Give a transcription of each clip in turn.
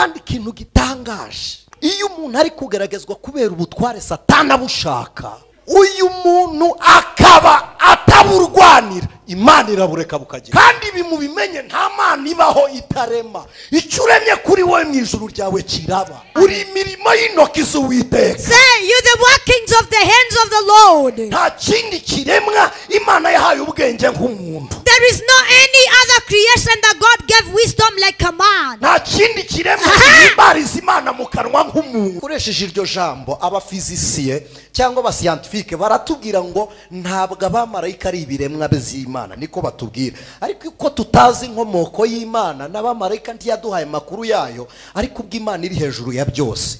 kandi ikintu gitangaje iyo umuntu ari kugeragezwa kubera ubutware Satani abushaka, uyu muntu akaba ataburwanira, Imana irabureka bukagenda. Kandi bimubimenye nta mana ibaho itarema, icyo uremye kuri wowe mu ijuru ryawe kiraba. Uri imirimo y'intoki z'Uwiteka. Say, you the workings of the hands of the Lord. Nta kindi kiremwa Imana yahaye ubwenge nk'umuntu. There is no any other creation that God gave wisdom like a man. Nta kindi kiremwa kibariza Imana mu kanwa nk'umuntu. Ukoresheje iryo jambo abafizisiye cyangwa abascientifique baratubwira ngo ntabwo abamarayika ari ibiremwa by'Imana, niko batubwira. Ariko uko tutazi inkomoko y'Imana n'abamarayika ntiyaduhaye makuru yayo, ariko ubw'Imana iri hejuru ya byose.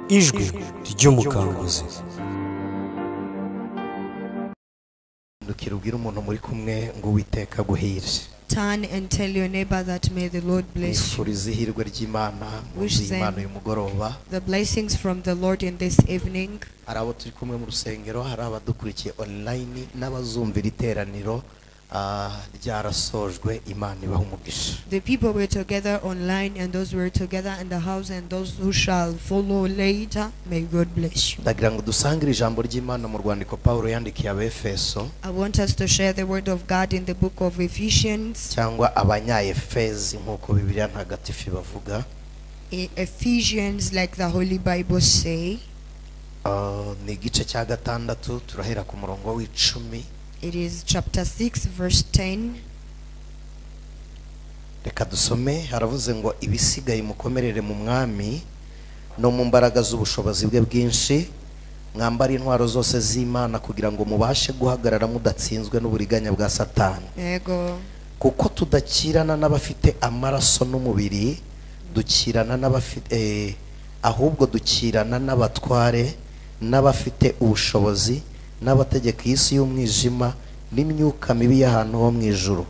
Ijwi ry'umukanguzi. Ndukirubwira umuntu muri kumwe ngo Uwiteka guhire. Turn and tell your neighbor that may the Lord bless you. Ihirwe ry'Imana, Imana y'umugoroba. The blessings from the Lord in this evening. Arabo turi kumwe mu rusengero, hari abadukurikiye online n'abazumvira iteraniro ryarasojwe, Imana ibaha umugisha. The people were together online and those were together in the house and those who shall follow later, may God bless you. Ndagira ngo dusangire ijambo ry'Imana mu rwandiko Paulo yandikiye Abefeso. I want us to share the word of God in the book of Ephesians. Cyangwa Abanya-Efezi nk'uko Bibiliya ntagatifu bavuga. Ephesians, like the Holy Bible say. Ni igice cya gatandatu, turahera ku murongo w'icumi. It is chapter 6 verse 10. Reka dusome. Haravuze ngo ibisigaye mukomerere mu mwami no mu mbaraga z'ubushobozi bwe bwinshi, mwambara intwaro zose z'Imana kugira ngo mubashe guhagarara mudatsinzwe n'uburiganya bwa Satani. Yego. Kuko tudakirana n'abafite amaraso n'umubiri, dukirana n'abafite ahubwo dukirana n'abatware n'abafite ubushobozi n'abategeka isi y'umwijima n'imyuka mibi y'ahantu ho mu ijuru.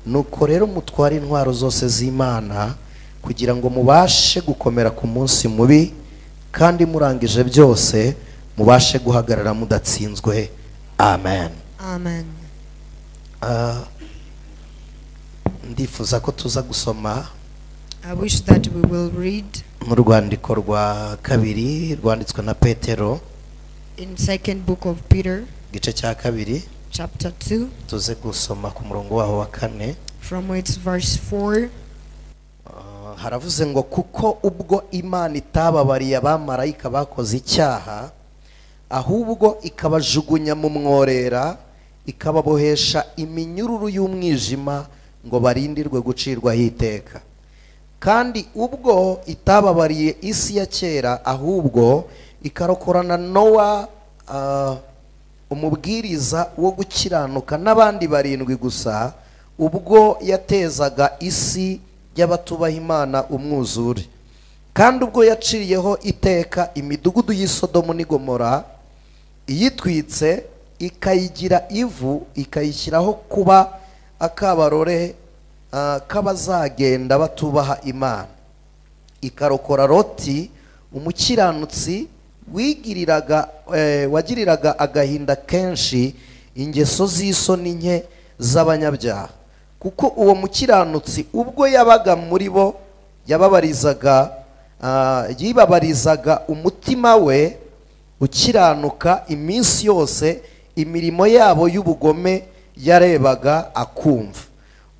Nuko rero mutware intwaro zose z'Imana kugira ngo mubashe gukomera ku munsi mubi, kandi murangije byose mubashe guhagarara mudatsinzwe. Amen. Amen. Ndifuza ko tuza gusoma. I wish that we will read mu rwandiko rwa kabiri rwanditswe na Petero, in second book of Peter, gice cya kabiri, chapter 2, tuze gusoma ku murongo waho wa 4. from its verse 4. Haravuze ngo kuko ubwo Imana itababariye abamarayika bakoze icyaha, ahubwo ikabajugunya mu mworera, ikababohesha iminyururu y'umwijima ngo barindirwe gucirwaho iteka. Kandi ubwo itababariye isi ya kera, ahubwo ikarokorana Nowa umubwiriza wo gukiranuka n'abandi 7 gusa, ubwo yatezaga isi y'abatubaha Imana umwuzure. Kandi ubwo yaciriyeho iteka imidugudu y'Isodomu n'Igomora, iyitwitse ikayigira ivu, ikayishyiraho kuba akabarore k'abazagenda batubaha Imana. Ikarokora Loti umukiranutsi wagiriraga agahinda kenshi ingeso z'isoni nke z'abanyabyaha. Kuko uwo mukiranutsi ubwo yabaga muri bo yibabarizaga umutima we ukiranuka iminsi yose, imirimo yabo y'ubugome yarebaga akumva.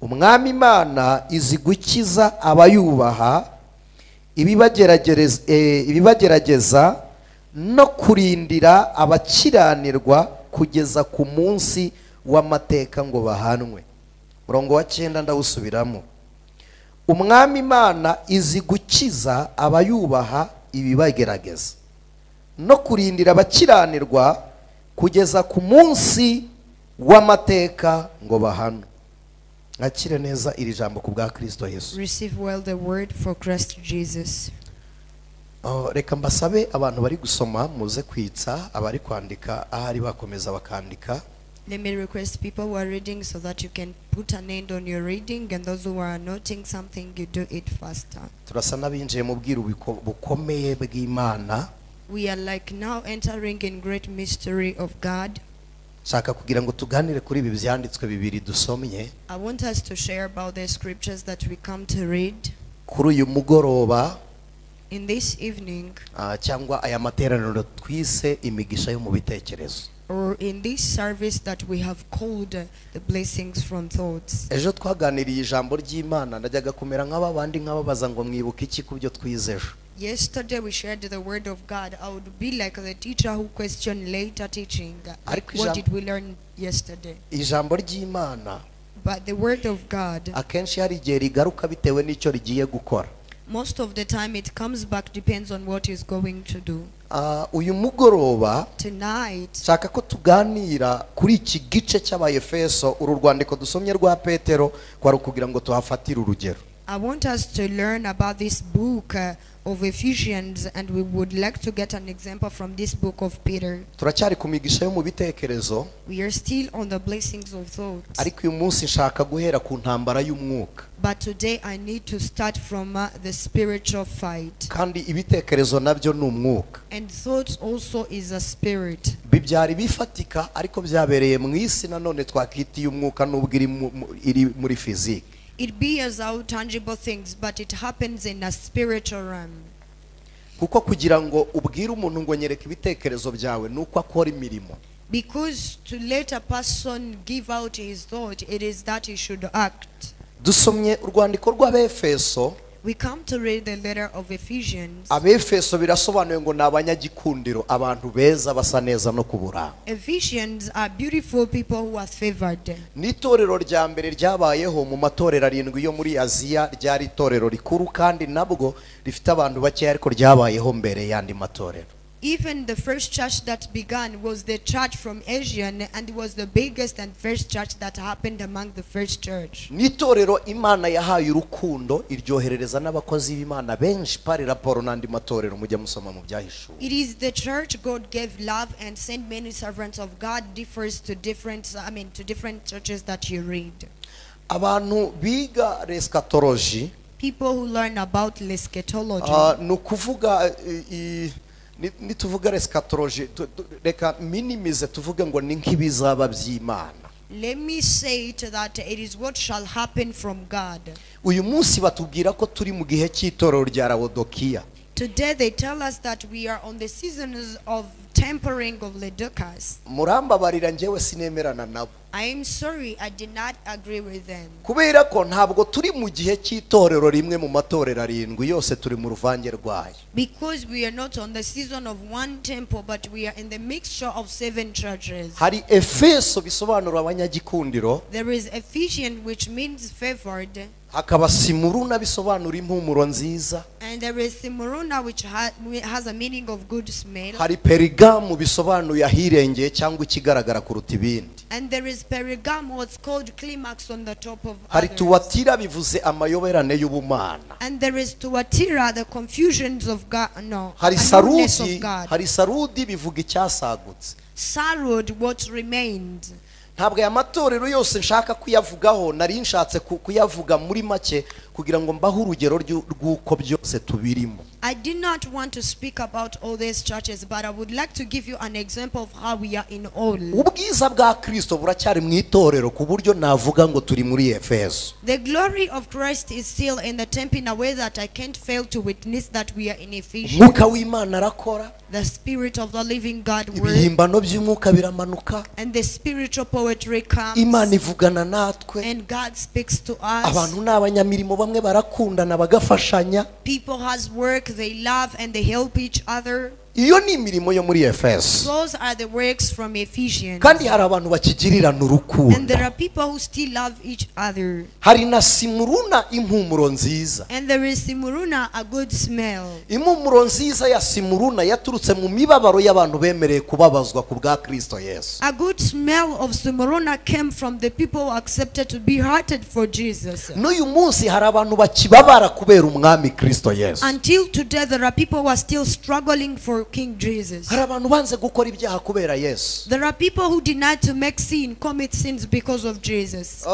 Umwami Imana izi gukiza abayubaha, ibibagerageza no kurindira abakiranirwa kugeza ku munsi w'amateka ngo bahanwe. Murongo wa 9 ndawusubiramo. Umwami Imana izi gukiza abayubaha, ibibagerageza no kurindira abakiranirwa kugeza ku munsi w'amateka ngo bahanwe. Akire neza iri jambo ku bwa Kristo Yesu. Receive well the word for Christ Jesus. Reka mbasabe abantu bari gusoma muze kwitsa, abari kwandika ahari bakomeza bakandika. Let me request people who are reading so that you can put an end on your reading, and those who are noting something, you do it faster. Turasa nabinjiye mu bwiru bukomeye bw'Imana. We are like now entering in great mystery of God. Shaka kugira ngo tuganire kuri ibi byanditswe bibiri dusomye. I want us to share about the scriptures that we come to read. kuri uyu mugoroba in this evening, cyangwa aya materaniro twise imigisha yo mu bitekerezo, or in this service that we have called the blessings from thoughts. ejo twaganiriye ijambo ry'Imana, najyaga kumera nk'abandi nk'ababaza ngo mwibuka iki ku byo twize ejo. Yesterday we shared the word of God. I would be like the teacher who questioned later teaching. What did we learn yesterday? Ijambo ry'Imana, but the word of God, akenshi hari igihe rigaruka bitewe n'icyo rigiye gukora. Most of the time it comes back, depends on what is going to do. Uyu mugoroba tonight shaka ko tuganira kuri iki gice cy'Abayefeso, uru rwandiko dusomye rwa Petero, kwari kugira ngo tuhafatire urugero. I want us to learn about this book of Ephesians, and we would like to get an example from this book of Peter. Turacyari ku migisha yo mu bitekerezo. We are still on the blessings of thoughts. Ariko uyu munsi nshaka guhera ku ntambara y'umwuka. But today I need to start from the spiritual fight. Kandi ibitekerezo nabyo ni umwuka. And thoughts also is a spirit. Bibyari bifatika ariko byabereye mu isi, nanone twakitiye umwuka nubwo iri muri physique. It be as out tangible things, but it happens in a spiritual realm. Kuko kugira ngo ubwire umuntu ngo nyereka ibitekerezo byawe nuko akora imirimo. Because to let a person give out his thought, it is that he should act. Dusomye urwandiko rw'Abefeso. We come to read the letter of Ephesians. Abefeso birasobanuye ngo nabanyagikundiro, abantu beza basa neza no kuburanga. Ephesians are beautiful people who are favored. N'itorero rya mbere ryabayeho mu matorero 7 yo muri Aziya, ryari itorero rikuru kandi nabwo rifite abantu bake, ariko ryabayeho mbere yandi matorero. Even the first church that began was the church from Asia, and it was the biggest and first church that happened among the first church. N'itorero Imana yahaye urukundo, iryoherereza n'abakozi b'Imana benshi pari raporo n'andi matorero mujya musoma mu Byahishuru. It is the church God gave love and sent many servants of God, differs to different churches that you read. Abantu biga eschatology, people who learn about eschatology, nukuvuga nituvuga eschatology reka minimize tuvuge ngo ni nk'ibizaba by'Imana. Let me say it that it is what shall happen from God. Uyu munsi batubwira ko turi mu gihe cy'itorero rya Laodikiya. Today they tell us that we are on the seasons of tempering of Laodiceas. Murambabarira njyewe sinemerana nabo. I am sorry, I did not agree with them. Kubera ko ntabwo turi mu gihe cy'itorero rimwe mu matorero 7 yose, turi mu ruvange rwayo. Because we are not on the season of one temple, but we are in the mixture of 7 churches. Hari Efeso bisobanura abanyagikundiro. There is Ephesians, which means favored. Hakaba Simuruna bisobanura impumuro nziza. And there is Simuruna, which has a meaning of good smell. Hari Perigamu bisobanuye ahirengeye cyangwa ikigaragara kuruta ibindi. And there is Pergam, what's called climax on the top of Hari others. Tuwatira bivuze amayoberane y'ubumana. And there is Tuatira, the confusions of God. No, Hari unknownness of Sarudi, God. hari Sarudi bivuga icyasagutse. Sarud, what remained. Ntabwo aya matorero yose nshaka kuyavugaho, nari nshatse kuyavuga muri make kugira ngo mbaho urugero rw'uko byose tubirimo. I did not want to speak about all these churches, but I would like to give you an example of how we are in all. Ubwiza bwa Kristo buracyari mu itorero ku buryo navuga ngo turi muri Efeso. The glory of Christ is still in the temple in a way that I can't fail to witness that we are in Ephesians. Mwuka w'Imana arakora. The spirit of the living God works. Ibihimbano by'umwuka biramanuka. And the spiritual poetry comes. Imana ivugana natwe. And God speaks to us. Abantu n'abanyamirimo bamwe barakundana bagafashanya. People has work, they love and they help each other. Iyo ni imirimo yo muri Efeso. Those are the works from Ephesians. Kandi hari abantu bakigirirana urukundo. And there are people who still love each other. Hari na Simuruna impumuro nziza. And there is Simuruna, a good smell. Impumuro nziza ya Simuruna yaturutse mu mibabaro y'abantu bemereye kubabazwa ku bwa Kristo Yesu. A good smell of Simuruna came from the people who accepted to be hurted for Jesus. N'uyu munsi hari abantu bakibabara kubera umwami Kristo Yesu. Until today there are people who are still struggling for King Jesus. Hari abantu banze gukora ibyaha kubera Yesu. There are people who deny to make sin, commit sins because of Jesus.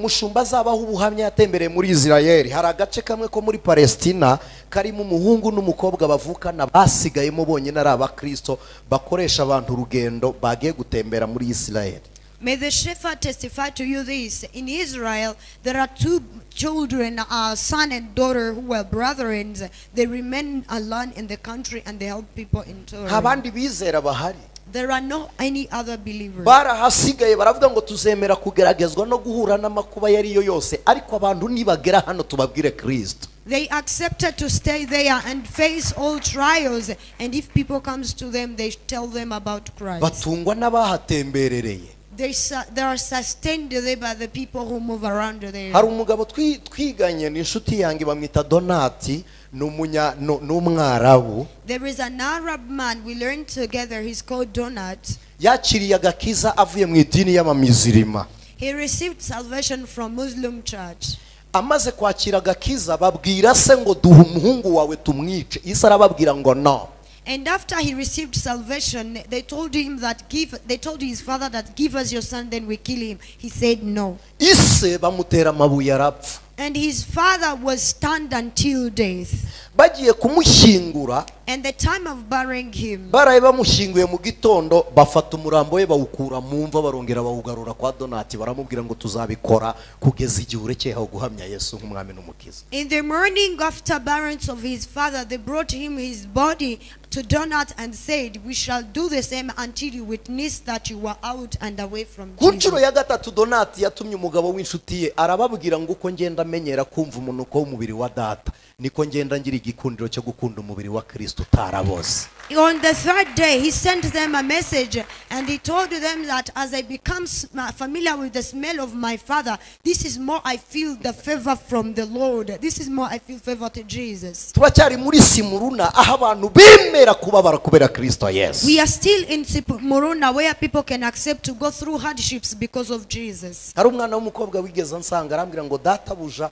Mushumba zabaho ubuhamya yatembereye muri Israel. Hari agace kamwe ko muri Palestina karimo umuhungu n'umukobwa bavukana basigayemo bonyine ari abakristo bakoresha abantu urugendo bagiye gutembera muri Israel. May the shepherd testify to you this. In Israel, there are two children, a son and daughter, who were brethren. They remain alone in the country and they help people in Torah. abandi bizera bahari There are no any other believers. barahasigaye baravuga ngo tuzemera kugeragezwa no guhura n'amakuba yariyo yose ariko abantu nibagera hano tubabwire Kristo. They accepted to stay there and face all trials, and if people comes to them, they tell them about Christ. batungwa n'abahatemberereye. They are sustained there by the people who move around there. hari umugabo twiganye n'inshuti yange bamwita Donati n'umwarabu. There is an Arab man we learned together. He's called Donat. yakiriye agakiza avuye mu idini y'abamizirima. He received salvation from Muslim church. amaze kwakira agakiza babwira se ngo duha umuhungu wawe tumwice. Isa arababwira ngo no. And after he received salvation, they told him that they told his father that give us your son, then we kill him. He said no. ise bamutera amabuye arapfa. And his father was stunned until death. bagiye kumushyingura And the time of burying him, baraye bamushyinguye mu gitondo bafata umurambo we bawukura mu mva barongera bawugarura kwa Donati baramubwira ngo tuzabikora kugeza igihe urekeyeho guhamya Yesu nk'umwami n'umukiza. in the morning after burial of his father, they brought him his body to Donat and said, we shall do the same until you witness that you were out and away from ku Jesus. nshuro ya gatatu Donati yatumye umugabo w'inshuti ye arababwira ngo uko ngenda amenyera kumva umunuko w'umubiri wa data niko ngenda ngira igikundiro cyo gukunda umubiri wa Kristo utaraboze. On the third day, he sent them a message and he told them that as I become familiar with the smell of my father, this is more I feel the favor from the Lord. This is more I feel favor to Jesus. turacyari muri Simuruna aho abantu bemera kubabara kubera Kristo Yesu. We are still in Muruna where people can accept to go through hardships because of Jesus. hari umwana w'umukobwa wigeze ansanga arambwira ngo databuja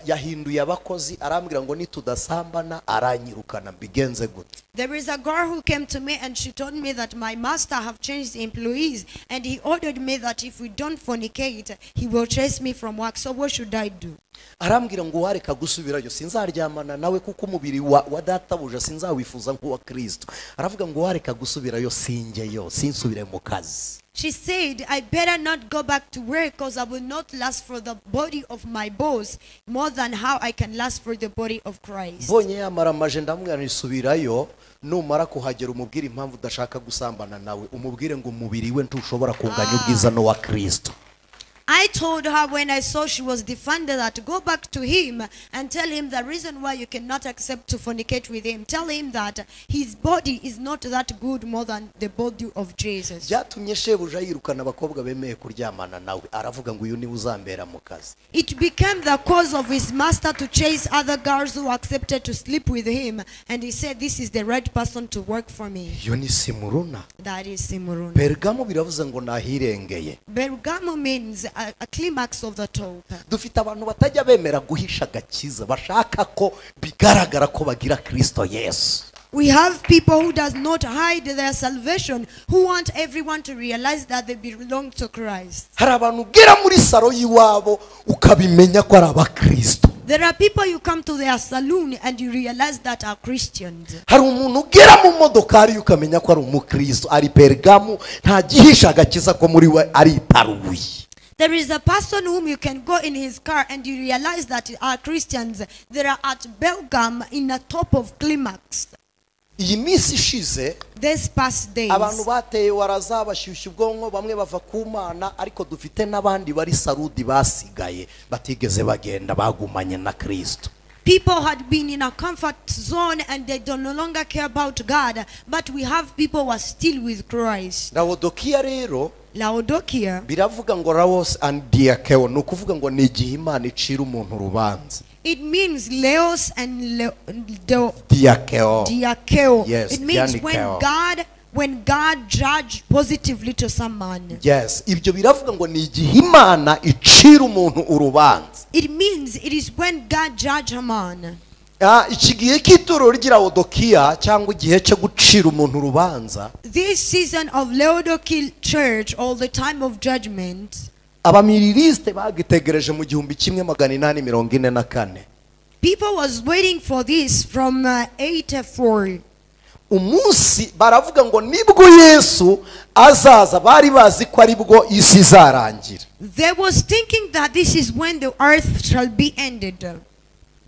yahinduye abakozi arambwira ngo nitudasambana aranyirukana mbigenze gute. There is a girl who came to me and she told me that my master have changed employees and he ordered me that if we don't fornicate, he will chase me from work. So what should I do? arambwira ngo wareka gusubirayo sinzaryamana nawe kuko umubiri wa databuja sinzawifuza nk'uwa Kristo. aravuga ngo wareka gusubirayo sinjyeyo sinsubire mu kazi. She said, I better not go back to work because I will not last for the body of my boss more than how I can last for the body of Christ. mbonye yamara amaje ndamubwira nisubirayo numara kuhagera umubwire impamvu udashaka gusambana nawe umubwire ngo umubiri we ntushobora kunganya ubwiza n'uwa Kristo. I told her when I saw she was defended that go back to him and tell him the reason why you cannot accept to fornicate with him. Tell him that his body is not that good more than the body of Jesus. byatumye shebuja yirukana abakobwa bemeye kuryamana nawe aravuga ngo uyu ni uzambera mu kazi. It became the cause of his master to chase other girls who accepted to sleep with him, and he said, this is the right person to work for me. iyo ni Simuruna. That is Simurun. Pergamo biravuze ngo nahirengeye. Bergamo means a climax of the top. dufite abantu batajya bemera guhisha agakiza bashaka ko bigaragara ko bagira Kristo Yesu. We have people who does not hide their salvation, who want everyone to realize that they belong to Christ. hari abantu ugera muri saro y'iwabo ukabimenya ko ari abakristo. There are people you come to their saloon and you realize that are Christians. hari umuntu ugera mu modokari ukamenya ko ari umukristo. ari Pergamo nta gihisha agakiza ko muri we ari itaruye. There is a person whom you can go in his car and you realize that are Christians. They are at Belgium in a top of climax. iyi minsi ishize These past days, abantu bateye waraza bashyushya ubwonko bamwe bava ku Mana ariko dufite n'abandi bari Sarudi basigaye batigeze bagenda bagumanye na Kristo. people had been in a comfort zone and they don't no longer care about God, but we have people who are still with Christ. Laodikiya rero Laodicea, biravuga ngo Laos and Diakeo ni ukuvuga ngo ni igihe Imana icira umuntu urubanza. it means Leos and Diakeo. Diakeo. Yes, It means Diakeo. when God judged positively to someone. Yes, ibyo biravuga ngo ni igihe Imana icira umuntu urubanza. It means it is when God judged a man. iki gihe cy'itorero ry'Laodikiya cyangwa igihe cyo gucira umuntu urubanza. This season of Laodicea church, all the time of judgment, abamiririste bagitegereje mu 1844. people was waiting for this from 84. umunsi baravuga ngo nibwo Yesu azaza, bari bazi ko aribwo isi izarangira. They was thinking that this is when the earth shall be ended.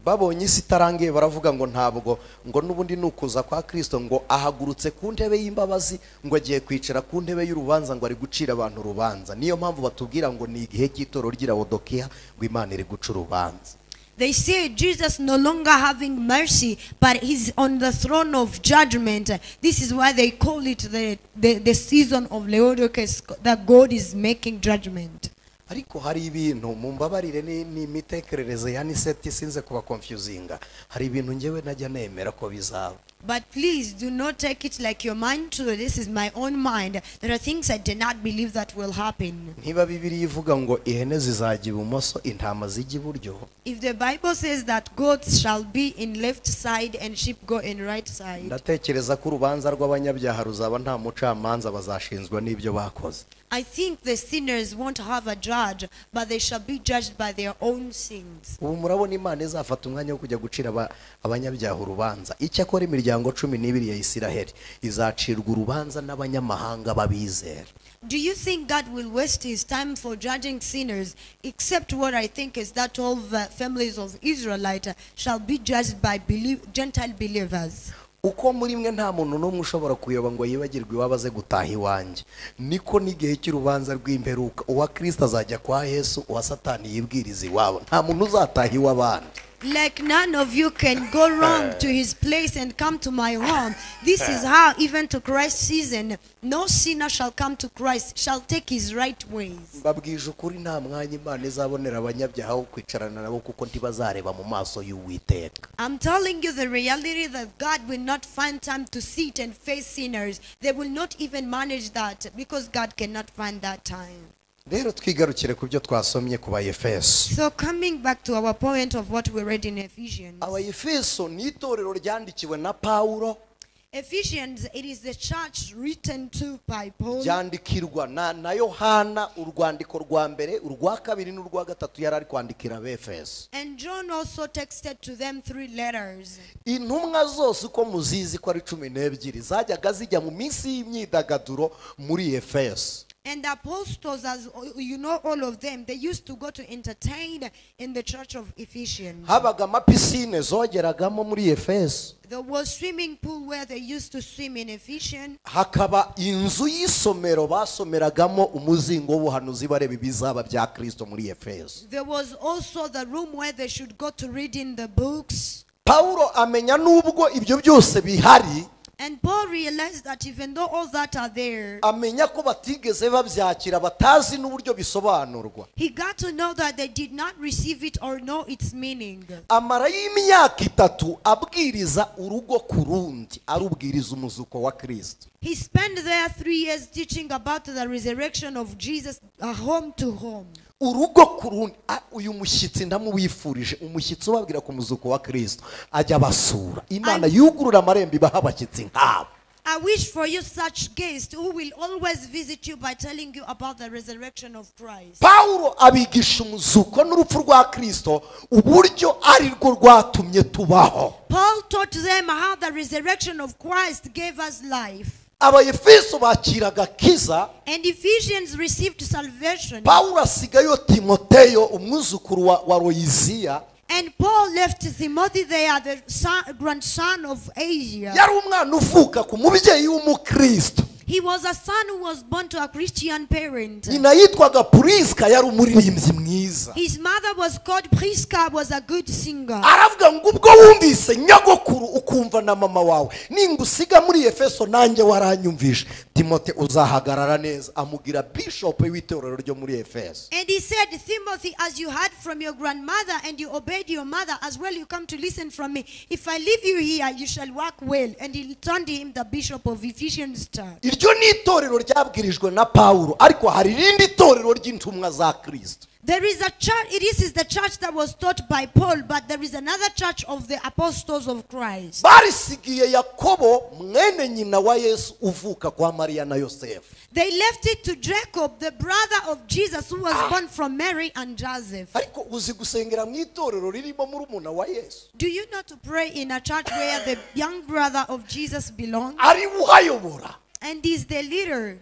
Babonye isi itarangiye baravuga ngo ntabwo ngo nubundi nukuza kwa Kristo, ngo ahagurutse ku ntebe y'imbabazi, ngo agiye kwicara ku ntebe y'urubanza, ngo ari gucira abantu urubanza. Niyo mpamvu batubwira ngo ni igihe cy'itoro ry'Ilawodokiya, ngo Imana iri guca urubanza. They say Jesus no longer having mercy, but he's on the throne of judgment. This is why they call it the season of Laodiceas, that God is making judgment. Ariko hari ibintu mumbabarire ni mitekerereze ya Anicet sinze kuba confusinga. Hari ibintu ngewe najya nemera ko bizaba. But please do not take it like your mind too. This is my own mind. There are things I do not believe that will happen. Niba Bibiliya ivuga ngo ihene zizajya ibumoso intama zijya iburyo, If the Bible says that goats shall be in left side and sheep go in right side, ndatekereza ko urubanza rw'abanyabyaha ruzaba nta mucamanza, bazashinzwa n'ibyo bakoze. I think the sinners won't have a judge, but they shall be judged by their own sins. Ubu murabona Imana izafata umwanya wo kujya gucira abanyabyaha urubanza. Icyakora imiryango 12 ya Isiraheli izacirwa urubanza n'abanyamahanga babizera. Do you think God will waste his time for judging sinners, except what I think is that 12 families of Israelites shall be judged by Gentile believers? Uko muri mwe nta muntu n'umwe ushobora kuyoba ngo yibagirwe iwabaze gutaha iwanjye, niko n'igihe cy'urubanza rw'imperuka uwa Kristo azajya kwa Yesu, uwa Satani yibwiriza iwabo. Nta muntu uzataha iw'abandi. Like none of you can go wrong to his place and come to my home. This is how even to Christ's season, no sinner shall come to Christ, shall take his right ways. Mbabwije ukuri nta mwanya Imana izabonera abanyabyaha wo kwicarana nabo, kuko ntibazareba mu maso y'Uwiteka. I'm telling you the reality that God will not find time to sit and face sinners. They will not even manage that, because God cannot find that time. Rero twigarukire ku byo twasomye ku Bayefeso. So coming back to our point of what we read in Ephesians. Abayefeso ni itorero ryandikiwe na Paulo. Ephesians, it is the church written to by Paul. Ryandikirwa na Yohana, urwandiko rwa mbere, urwa kabiri n'urwa gatatu yari ari kwandikira Abefeso. And John also texted to them 3 letters. Intumwa zose uko muzizi ko ari 12 zajyaga zijya mu minsi y'imyidagaduro muri Efeso. And the apostles, as you know, all of them, they used to go to entertain in the church of Ephesians. Habaga amapisine zogeragamo muri Efeso. There was swimming pool where they used to swim in Ephesians. Hakaba inzu y'isomero basomeragamo umuzingo w'ubuhanuzi bareba ibizaba bya Kristo muri Efeso. There was also the room where they should go to read in the books. Paulo amenya nubwo ibyo byose bihari, And Paul realized that even though all that are there, amenya ko batigeze babyakira, batazi n'uburyo bisobanurwa. he got to know that they did not receive it or know its meaning. Amara y'imyaka 3 abwiriza urugo ku rundi, arubwiriza umuzuko wa Kristo. He spent there 3 years teaching about the resurrection of Jesus, home to home. Urugo ku rundi. Uyu mushyitsi ndamuwifurije, umushyitsi ubabwira ku muzuko wa Kristo ajya basura. Imana yugurura amarembo ibaha abashyitsi nk'abo. I wish for you such guests who will always visit you by telling you about the resurrection of Christ. Paulo abigisha umuzuko n'urupfu rwa Kristo uburyo ari rwo rwatumye tubaho. Paul taught them how the resurrection of Christ gave us life. Abayefeso bakiraga kiza, And Ephesians received salvation. Paulo asigayo Timoteyo umwuzukuru wa Loyiziya. And Paul left Timothy there, the grandson of Asia. Yari umwana uvuka ku mubyeyi w'umukristo. He was a son who was born to a Christian parent. Nyina yitwaga Priska, yari umuririmbyi mwiza. His mother was called Priska, was a good singer. Aravuga ngo ubwo wumvise nyagokuru ukumva na mama wawe, ningusiga muri Efeso nanjye waranyumvishe, Timote uzahagarara neza. Amugira bishop w'itorero ryo muri Efeso. And he said, Timothy, as you heard from your grandmother and you obeyed your mother, as well you come to listen from me. If I leave you here, you shall work well. And he turned him the bishop of Ephesians church. Iryo ni itorero ryabwirijwe na Paulo, ariko hari irindi torero ry'intumwa za Kristo. There is a church, this is the church that was taught by Paul, but there is another church of the apostles of Christ. barisigiye Yakobo mwene nyina wa Yesu uvuka kwa Maria na Yosefu. They left it to Jacob, the brother of Jesus, who was born from Mary and Joseph. Ariko uzi gusengera mu itorero ririmo murumuna wa Yesu. Do you know to pray in a church where the young brother of Jesus belongs? Ari buhayobora. And is the leader.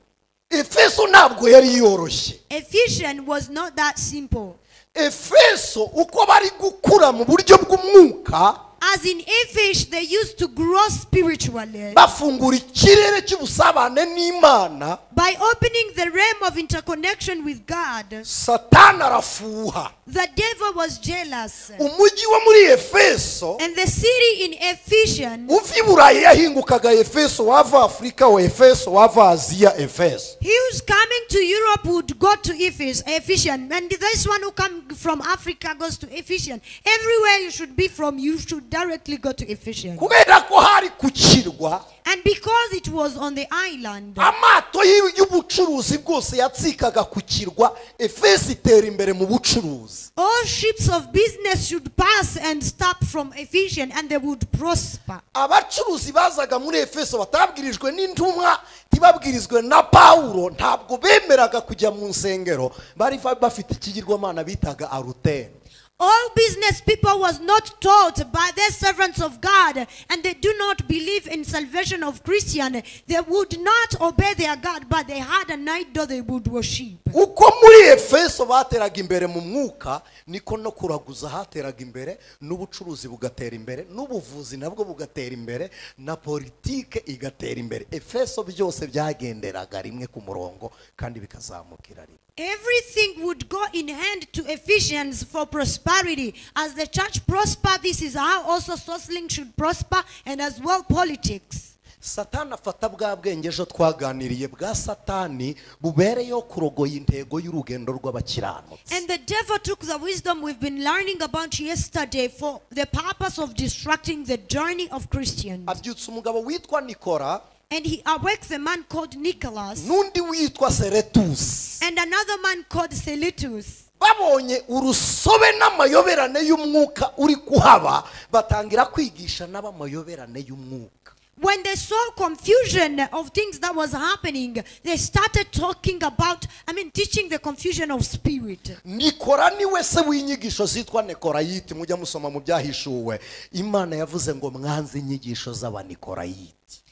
Efeso ntabwo yari yoroshye. Ephesians was not that simple. Efeso uko bari gukura mu buryo bw'umwuka, As in Ephesus, they used to grow spiritually bafungura ikirere cy'ubusabane n'Imana. by opening the realm of interconnection with God. Satani arafuha. The devil was jealous. Umujyi wo muri Efeso, And the city in Ephesians, uva i Burayi yahingukaga Efeso, wava Afrika wa Efeso, wava Aziya Efeso. he who's coming to Europe would go to Ephesians. And this one who comes from Africa goes to Ephesians. Everywhere you should be from, you should directly go to Ephesians. Kubera ko hari ku kirwa, And because it was on the island, amato y'ubucuruzi bwose yatsikaga ku kirwa, Efeso itera imbere mu bucuruzi. all ships of business should pass and stop from Ephesians, and they would prosper. Abacuruzi bazaga muri Efeso batabwirijwe n'intumwa, tibabwirizwe na Paulo, ntabwo bemeraga kujya mu nsengero, bari bafite ikigirwamana bitaga Aruteni. All business people was not taught by their servants of God, and they do not believe in salvation of Christian. They would not obey their God, but they had an idol they would worship. Uko muri Efeso bateraga imbere mu mwuka, niko no kuraguza hateraga imbere, n'ubucuruzi bugatera imbere, n'ubuvuzi nabwo bugatera imbere, na politike igatera imbere. Efeso byose byagenderaga rimwe ku murongo kandi bikazamukira rimwe. Everything would go in hand to Ephesians for prosperity. As the church prospered, this is how also sourceling should prosper, and as well politics. Satani afata bwa bwenge ejo twaganiriye bwa Satani bubereyeho kurogoya intego y'urugendo rw'abakiranutsi. And the devil took the wisdom we've been learning about yesterday for the purpose of distracting the journey of Christians. Abyutsa umugabo witwa Nikora, And he awakes a man called Nicholas n'undi witwa Seretus. and another man called Selitus. Babonye urusobe n'amayoberane y'umwuka uri kuhaba, batangira kwigisha n'abamayoberane y'umwuka. When they saw confusion of things that was happening, they started talking about, teaching the confusion of spirit. Nikora niwe se w'inyigisho zitwa Nikorayiti, mujya musoma mu byahishuwe. Imana yavuze ngo mwanze inyigisho z'abanikorayiti.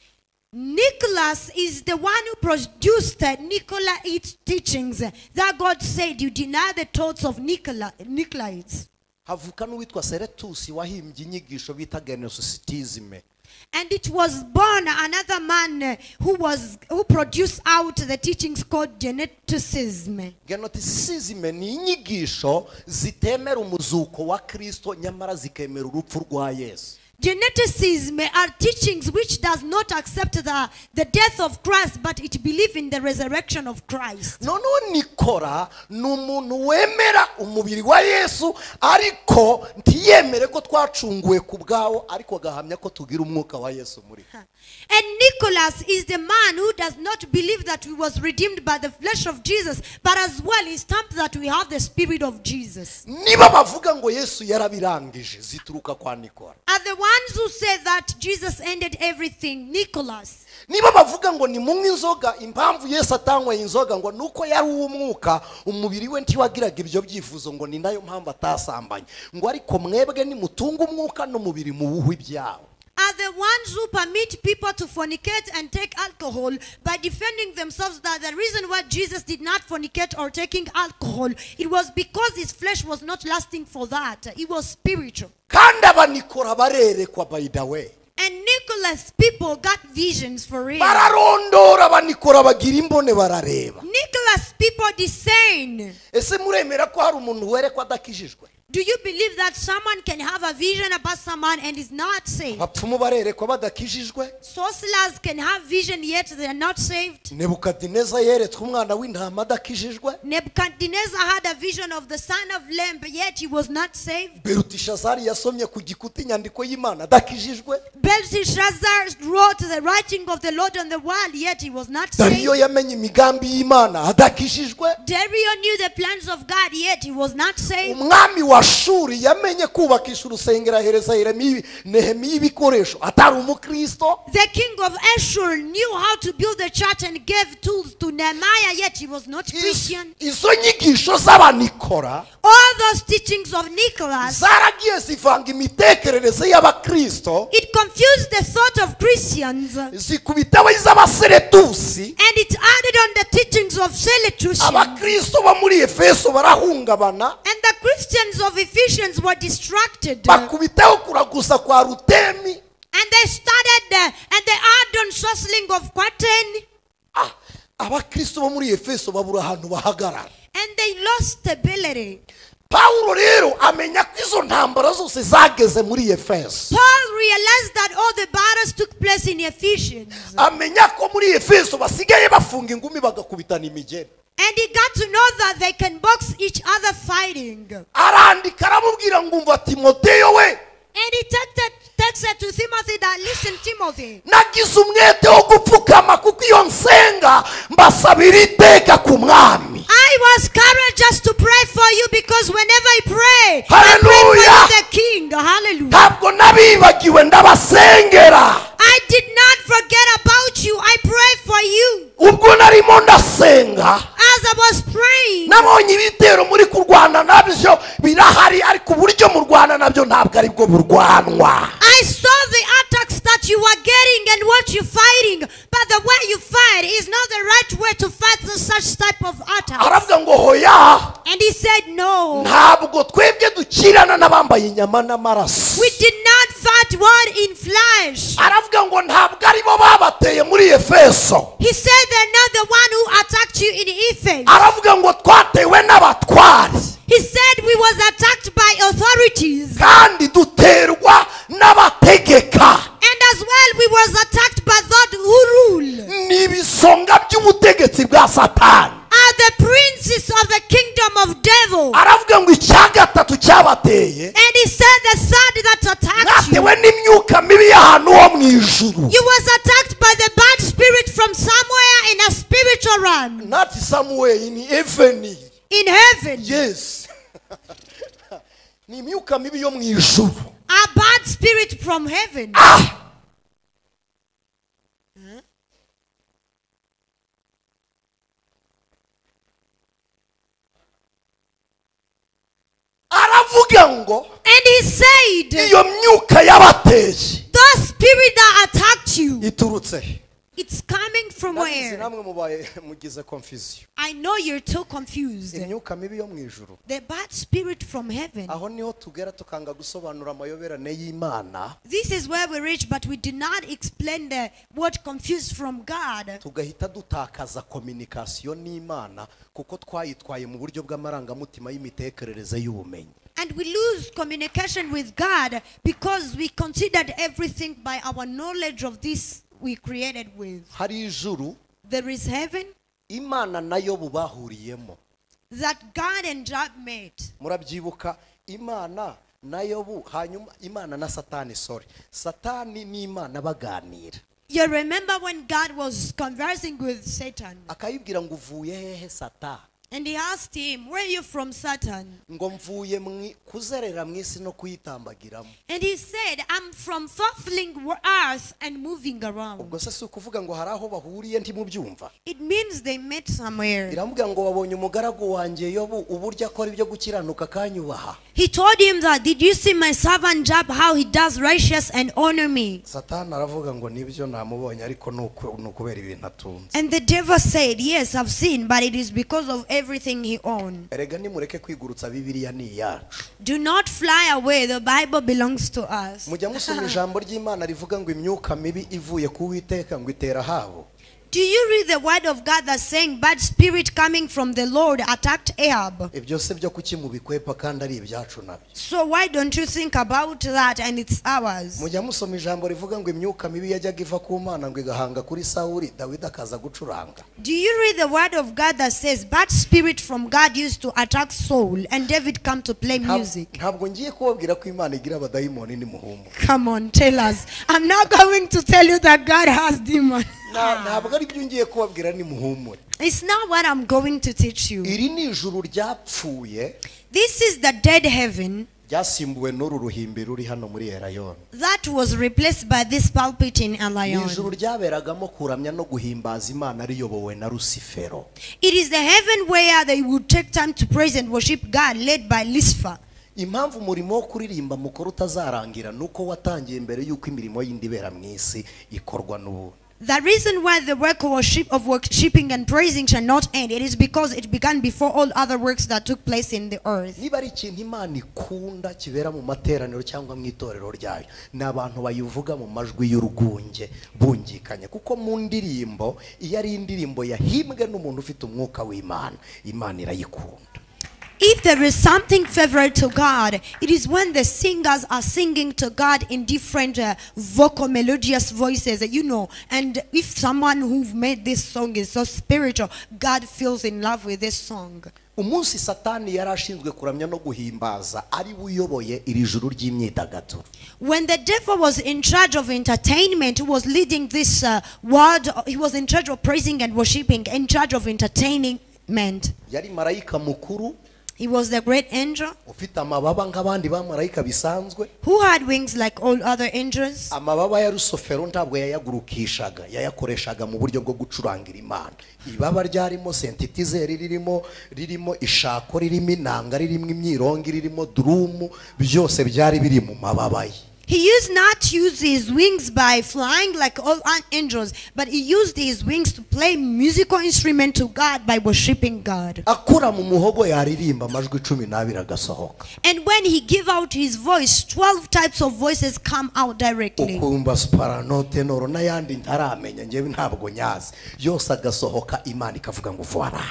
Nicholas is the one who produced Nicolaite teachings. That God said, you deny the thoughts of Nicolaites. Havuka n'uwitwa Seretus wahimbye inyigisho bita Gnosticism. And it was born another man who produced out the teachings called Geneticism. Gnosticism ni inyigisho zitemera umuzuko wa Kristo nyamara zikemera urupfu rwa Yesu. Geneticism are teachings which does not accept the death of Christ, but it believes in the resurrection of Christ. Nono Nikora n'umuntu wemera umubiri wa Yesu, ariko ntiyemere ko twacunguwe ku bwawo, ariko gahamya ko tugira umwuka wa Yesu muri. And Nicholas is the man who does not believe that we was redeemed by the flesh of Jesus, but as well he stamped that we have the spirit of Jesus. Niba bavuga ngo Yesu yarabirangije, zituruka kwa Nikora. Are the ones who say that Jesus ended everything, Nicholas. Niba bavuga ngo ni munywa inzoga, impamvu Yesu atanywa inzoga ngo nuko yari uw'umwuka, umubiri we ntiwagiraga ibyo byifuzo, ngo ni nayo mpamvu atasambanye, ngo ariko mwebwe nimutunga umwuka n'umubiri muwuhwe ibyawo. Are the ones who permit people to fornicate and take alcohol by defending themselves that the reason why Jesus did not fornicate or taking alcohol, it was because his flesh was not lasting for that. It was spiritual. Kandi abanikora barerekwa, by the way. And Nicholas people got visions for real. Bararondora abanikora bagira imbone barareba. Nicholas people discern. Ese muremera ko hari umuntu werekwa adakijijwe? Do you believe that someone can have a vision about someone and is not saved? Abapfumu barerekwa badakijijwe? Sorcerers can have vision yet they are not saved. Nebukadineza yeretswe umwana w'intama adakijijwe? Nebuchadnezzar had a vision of the son of lamb, yet he was not saved. Berutishazari yasomye ku gikuta inyandiko y'Imana adakijijwe? Belshazzar wrote the writing of the Lord on the wall, yet he was not Dariyo saved. yamenye imigambi y'Imana adakishijwe. Darius knew the plans of God, yet he was not saved. Umwami wa Shuri yamenye kubakisha urusengero ahereza Nehemiya ibikoresho atari umukristo. The king of Ashur knew how to build the church and gave tools to Nehemiah, yet he was not Christian. Izo nyigisho z'abanikora All those teachings of Nicholas, zaragiye zivanga imitekerereze y'abakristo, it confused the thought of Christians, and zikubitaho iz'abaseretusi. it added on the teachings of Seleucians. Abakristo bo muri Efeso barahungabana, And the Christians of Ephesians were distracted. bakubitaho kuragusa kwa Rutemi. And they started and they added on sourcing of curtain. Abakristo bo muri Efeso babura ahantu bahagarara. And they lost stability. Paulo rero amenya ko izo ntambara zose zageze muri Efeso. Paul realized that all the battles took place in Ephesians. Amenya ko muri Efeso basigaye bafunga ingumi bagakubitana imigeri. And he got to know that they can box each other fighting. Arandika aramubwira ngo umva Timoteyo we. And he texted to Timothy that, listen, Timothy, Nagize umwete wo gupfukama kuko iyo nsenga mbasabira iteka ku mwami. I was courageous to pray for you because whenever I pray, Hallelujah. I pray for the King. Hallelujah. Ntabwo nabibagiwe ndabasengera. I did not forget about you. I pray for you. Ubwo narimo ndasenga, As I was praying, nabonye ibitero muri kurwana nabyo birahari, ariko uburyo mu Rwanda nabyo ntabwo ari bwo burwanwa. I saw the attacks that you were getting and what you're fighting, but the way you fight is not the right way to fight such type of attacks. Aravuga ngo hoya, And he said, no, ntabwo twebwe dukirana n'abambaye inyama n'amaraso. we did not fight war in flesh. Aravuga ngo ntabwo ari bo babateye muri Efeso. He said they're not the one who attacked you in Ephesus. Aravuga ngo twatewe n'abatwari, He said we was attacked by authorities. kandi duterwa n'abategeka. And as well we was attacked by those who rule. Ni ibisonga by'ubutegetsi bwa Satani. Are the princes of the kingdom of devil. Aravuga ngo icya gatatu cyabateye, And he said the third that attacked you. mwatewe n'imyuka mibi y'ahantu ho mu ijuru. You was attacked by the bad spirit from somewhere in a spiritual realm. Not somewhere in heaven. In heaven. Yes. Ni imyuka mibi yo mu ijuru. A bad spirit from heaven. Aravuga ngo And he said, iyo myuka yabateye the spirit that attacked you, iturutse. it's coming from Ndabizi where? namwe mubaye mugize confusion. I know you're too confused. Imyuka mibi yo mu ijuru. The bad spirit from heaven. Aho niho tugera tukanga gusobanura amayoberane y'Imana. This is where we reach, but we did not explain the word confused from God. Tugahita dutakaza communication n'Imana kuko twayitwaye mu buryo bw'amarangamutima y'imitekerereze y'ubumenyi. And we lose communication with God because we considered everything by our knowledge of this we created with. Hari ijuru There is heaven Imana nayo bubahuriyemo. that God and Job made. Murabyibuka Imana nayo hanyuma Imana na Satani, Satani n'Imana baganira. You remember when God was conversing with Satan Akayibwira ngo uvuye hehe Satani? and he asked him, where are you from, Satan? Ngo mvuye kuzerera mwisi no kuyitambagiramo. And he said, I'm from fulfilling earth and moving around. Ubwo se ukuvuga ngo hari aho bahuriye ntimubyumva. It means they met somewhere. Iramubwira ngo wabonye umugaragu wanjye Yobu uburyo akora ibyo gukiranuka kanyubaha. He told him that, did you see my servant Job, how he does righteous and honor me? Satani aravuga ngo nibyo namubonye ariko nukubera ibintu atunze. And the devil said, yes, I've seen, but it is because of everything he owned. Erega nimureke kwigurutsa Bibiliya ni iyacu. Do not fly away, the Bible belongs to us. Mujya musoma ijambo ry'Imana rivuga ngo imyuka mibi ivuye ku Uwiteka ngo itera habo. Do you read the word of God that's saying bad spirit coming from the Lord attacked Ahab? ibyo se byo kuki mubikwepa kandi ari ibyacu nabyo? So why don't you think about that and it's ours? Mujya musoma ijambo rivuga ngo imyuka mibi yajyaga iva ku Mana ngo igahanga kuri Sawuli, Dawidi akaza gucuranga. Do you read the word of God that says bad spirit from God used to attack Saul and David come to play music? Ntabwo ngiye kubabwira ko Imana igira abadayimoni ni muhumbu. Come on, tell us. I'm not going to tell you that God has demons. Ntabwo ari byo ngiye kubabwira ni muhumure. It's not what I'm going to teach you. Iri ni ijuru ryapfuye. This is the dead heaven Ryasimbuwe n'uru ruhimbi ruri hano muri Rayon. that was replaced by this pulpit in Ni Lion. ijuru ryaberagamo kuramya no guhimbaza Imana riyobowe na Lucifero. It is the heaven where they would take time to praise and worship God, led by Lucifer. Impamvu umurimo wo kuririmba mukora utazarangira nuko watangiye mbere yuko imirimo y'indi ibera mu isi ikorwa n'ubu. The reason why the work of worshiping and praising shall not end, it is because it began before all other works that took place in the earth. Niba ari ikintu Imana ikunda kibera mu materaniro cyangwa mu itorero ryayo, ni abantu bayivuga mu majwi y'urwunge bungikanye, kuko mu ndirimbo iyo ari indirimbo yahimbwe n'umuntu ufite umwuka w'Imana, Imana irayikunda. If there is something favorite to God, it is when the singers are singing to God in different vocal melodious voices, and if someone who made this song is so spiritual, God feels in love with this song. Umunsi Satani yarashinzwe kuramya no guhimbaza ari buyoboye iri juru ry'imyidagaduro. When the devil was in charge of entertainment, he was leading this world, he was in charge of praising and worshiping, in charge of entertainment. Yari marayika mukuru. He was the great angel Ufite amababa nk'abandi bamarayika bisanzwe. who had wings like all other angels. Amababa ya Rusofero ntabwo yayagurukishaga, yayakoreshaga mu buryo bwo gucurangira Imana. Ibaba ryarimo sentitizeri ririmo ishako, ririmo inanga, ririmo imyirongi, ririmo drum, byose byari biri mu mababa ye. He used not to use his wings by flying like all angels, but he used his wings to play musical instrument to God by worshiping God. Akura mu muhogo yaririmba amajwi 12 agasohoka. And when he give out his voice, 12 types of voices come out directly. Ukumva soprano, tenor n'ayandi ntaramenya ngewe ntabwo nyazi. Yose agasohoka Imana ikavuga ngo voilà.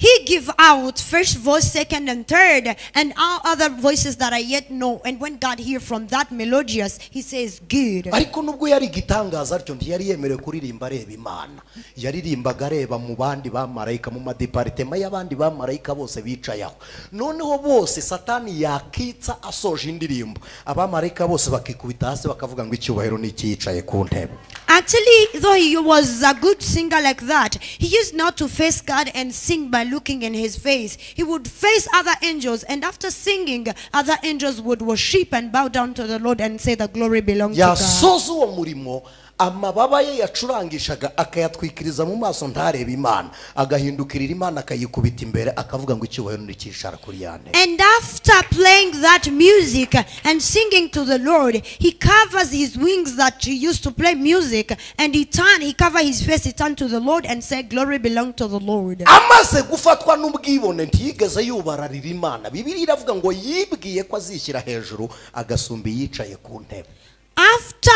He give out first voice, second and third, and all other voices that I yet know. And when God hear from that melodious, he says good. Ariko nubwo yari gitangaza atyo ntiyari yemerewe kuririmba areba Imana. Yaririmbaga areba mu bandi bamarayika, mu madepartema y'abandi bamarayika bose bicayaho. Noneho bose Satani yakitsa asoje indirimbo. Abamarayika bose bakikubita hasi bakavuga ngo icyubahiro ni cyicaye ku ntebe. Actually, though he was a good singer like that, he used not to face God and sing by looking in his face. He would face other angels, and after singing, other angels would worship and bow down to the Lord and say the glory belongs to God. Yasoza uwo murimo, amababa ye yacurangishaga akayatwikiriza mu maso ntareba Imana, agahindukirira Imana akayikubita imbere akavuga ngo icyubahiro nikishara kuri yane. And after playing that music and singing to the Lord, he covers his wings that he used to play music, and he cover his face, he turned to the Lord and said glory belongs to the Lord. Amaze gufatwa n'ubwibone ntiyigeze yubararira Imana. Bibiliya iravuga ngo yibwiye ko azishyira hejuru agasumba yicaye ku ntebe. After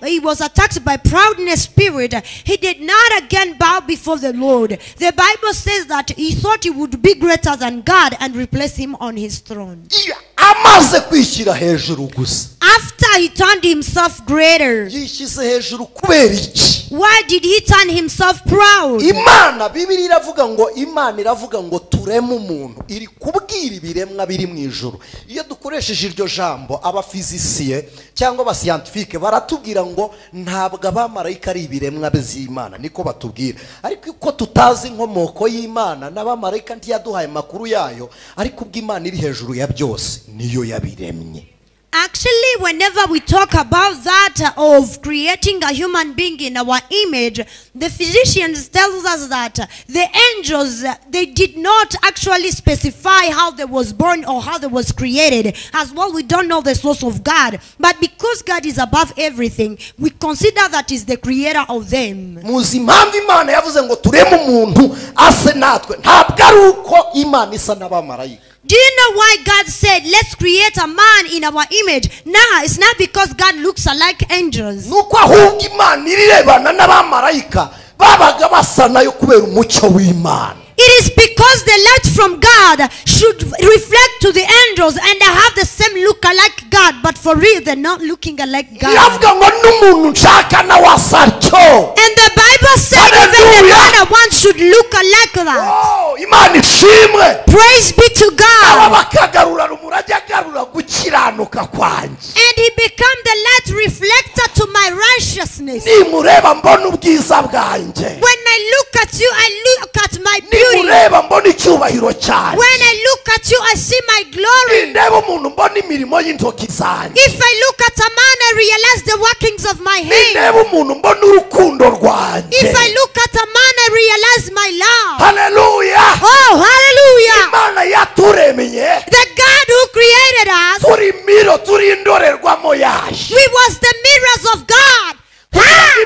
he was attacked by proudness spirit, he did not again bow before the Lord. The Bible says that he thought he would be greater than God and replace him on his throne. Amaze kwishyira hejuru gusa. After he turned himself greater. Yishyize hejuru kubera iki? Why did he turn himself proud? Imana, Bibiliya iravuga ngo Imana iravuga ngo tureme umuntu. Iri kubwira ibiremwa biri mu ijuru. Iyo dukoresheje iryo jambo, abafizisiye cyangwa abascientifique baratubwira ngo ntabwo abamarayika ari ibiremwa by'Imana, niko batubwira. Ariko uko tutazi inkomoko y'Imana, n'abamarayika ntiyaduhaye makuru yayo, ariko ubw'Imana iri hejuru ya byose niyo yabiremye. Actually, whenever we talk about that of creating a human being in our image, the physicians tells us that the angels, they did not actually specify how they was born or how they was created. As well, we don't know the source of God. But because God is above everything, we consider that is the creator of them. Muzi impamvu Imana yavuze ngo tureme umuntu ase natwe, ntabwo ari uko Imana isa n'abamarayika. Do you know why God said, let's create a man in our image? Nah, it's not because God looks alike angels. nuko ahubwo Imana irirebana n'abamarayika babaga basa nayo kubera umucyo w'Imana. It is because the light from God should reflect to the angels and they have the same look like God, but for real they're not looking like God. yavuga ngo n'umuntu nshaka nawe asa atyo. And the Bible said even the other one should look like that. Oh, Imana ishimwe. Praise be to aba God. bakagarura rumurajya agarura gukiranuka kwanjye. And he became the light reflector to my righteousness. nimureba mbona ubwiza bwanjye. When I look at you, I look at my beauty. nimureba mbona icyubahiro cyanjye. When I look at you, I see my glory. ndeba umuntu mbona imirimo y'intoki zanjye. If I look at a man, I realize the workings of my hand. ndeba umuntu mbona urukundo rwanjye. If I look at a man, I realize my love. Hallelujah. Oh, hallelujah. Imana yaturemeye. The God who created us, turi miro turi indorerwamo yaje. we was the mirrors of God.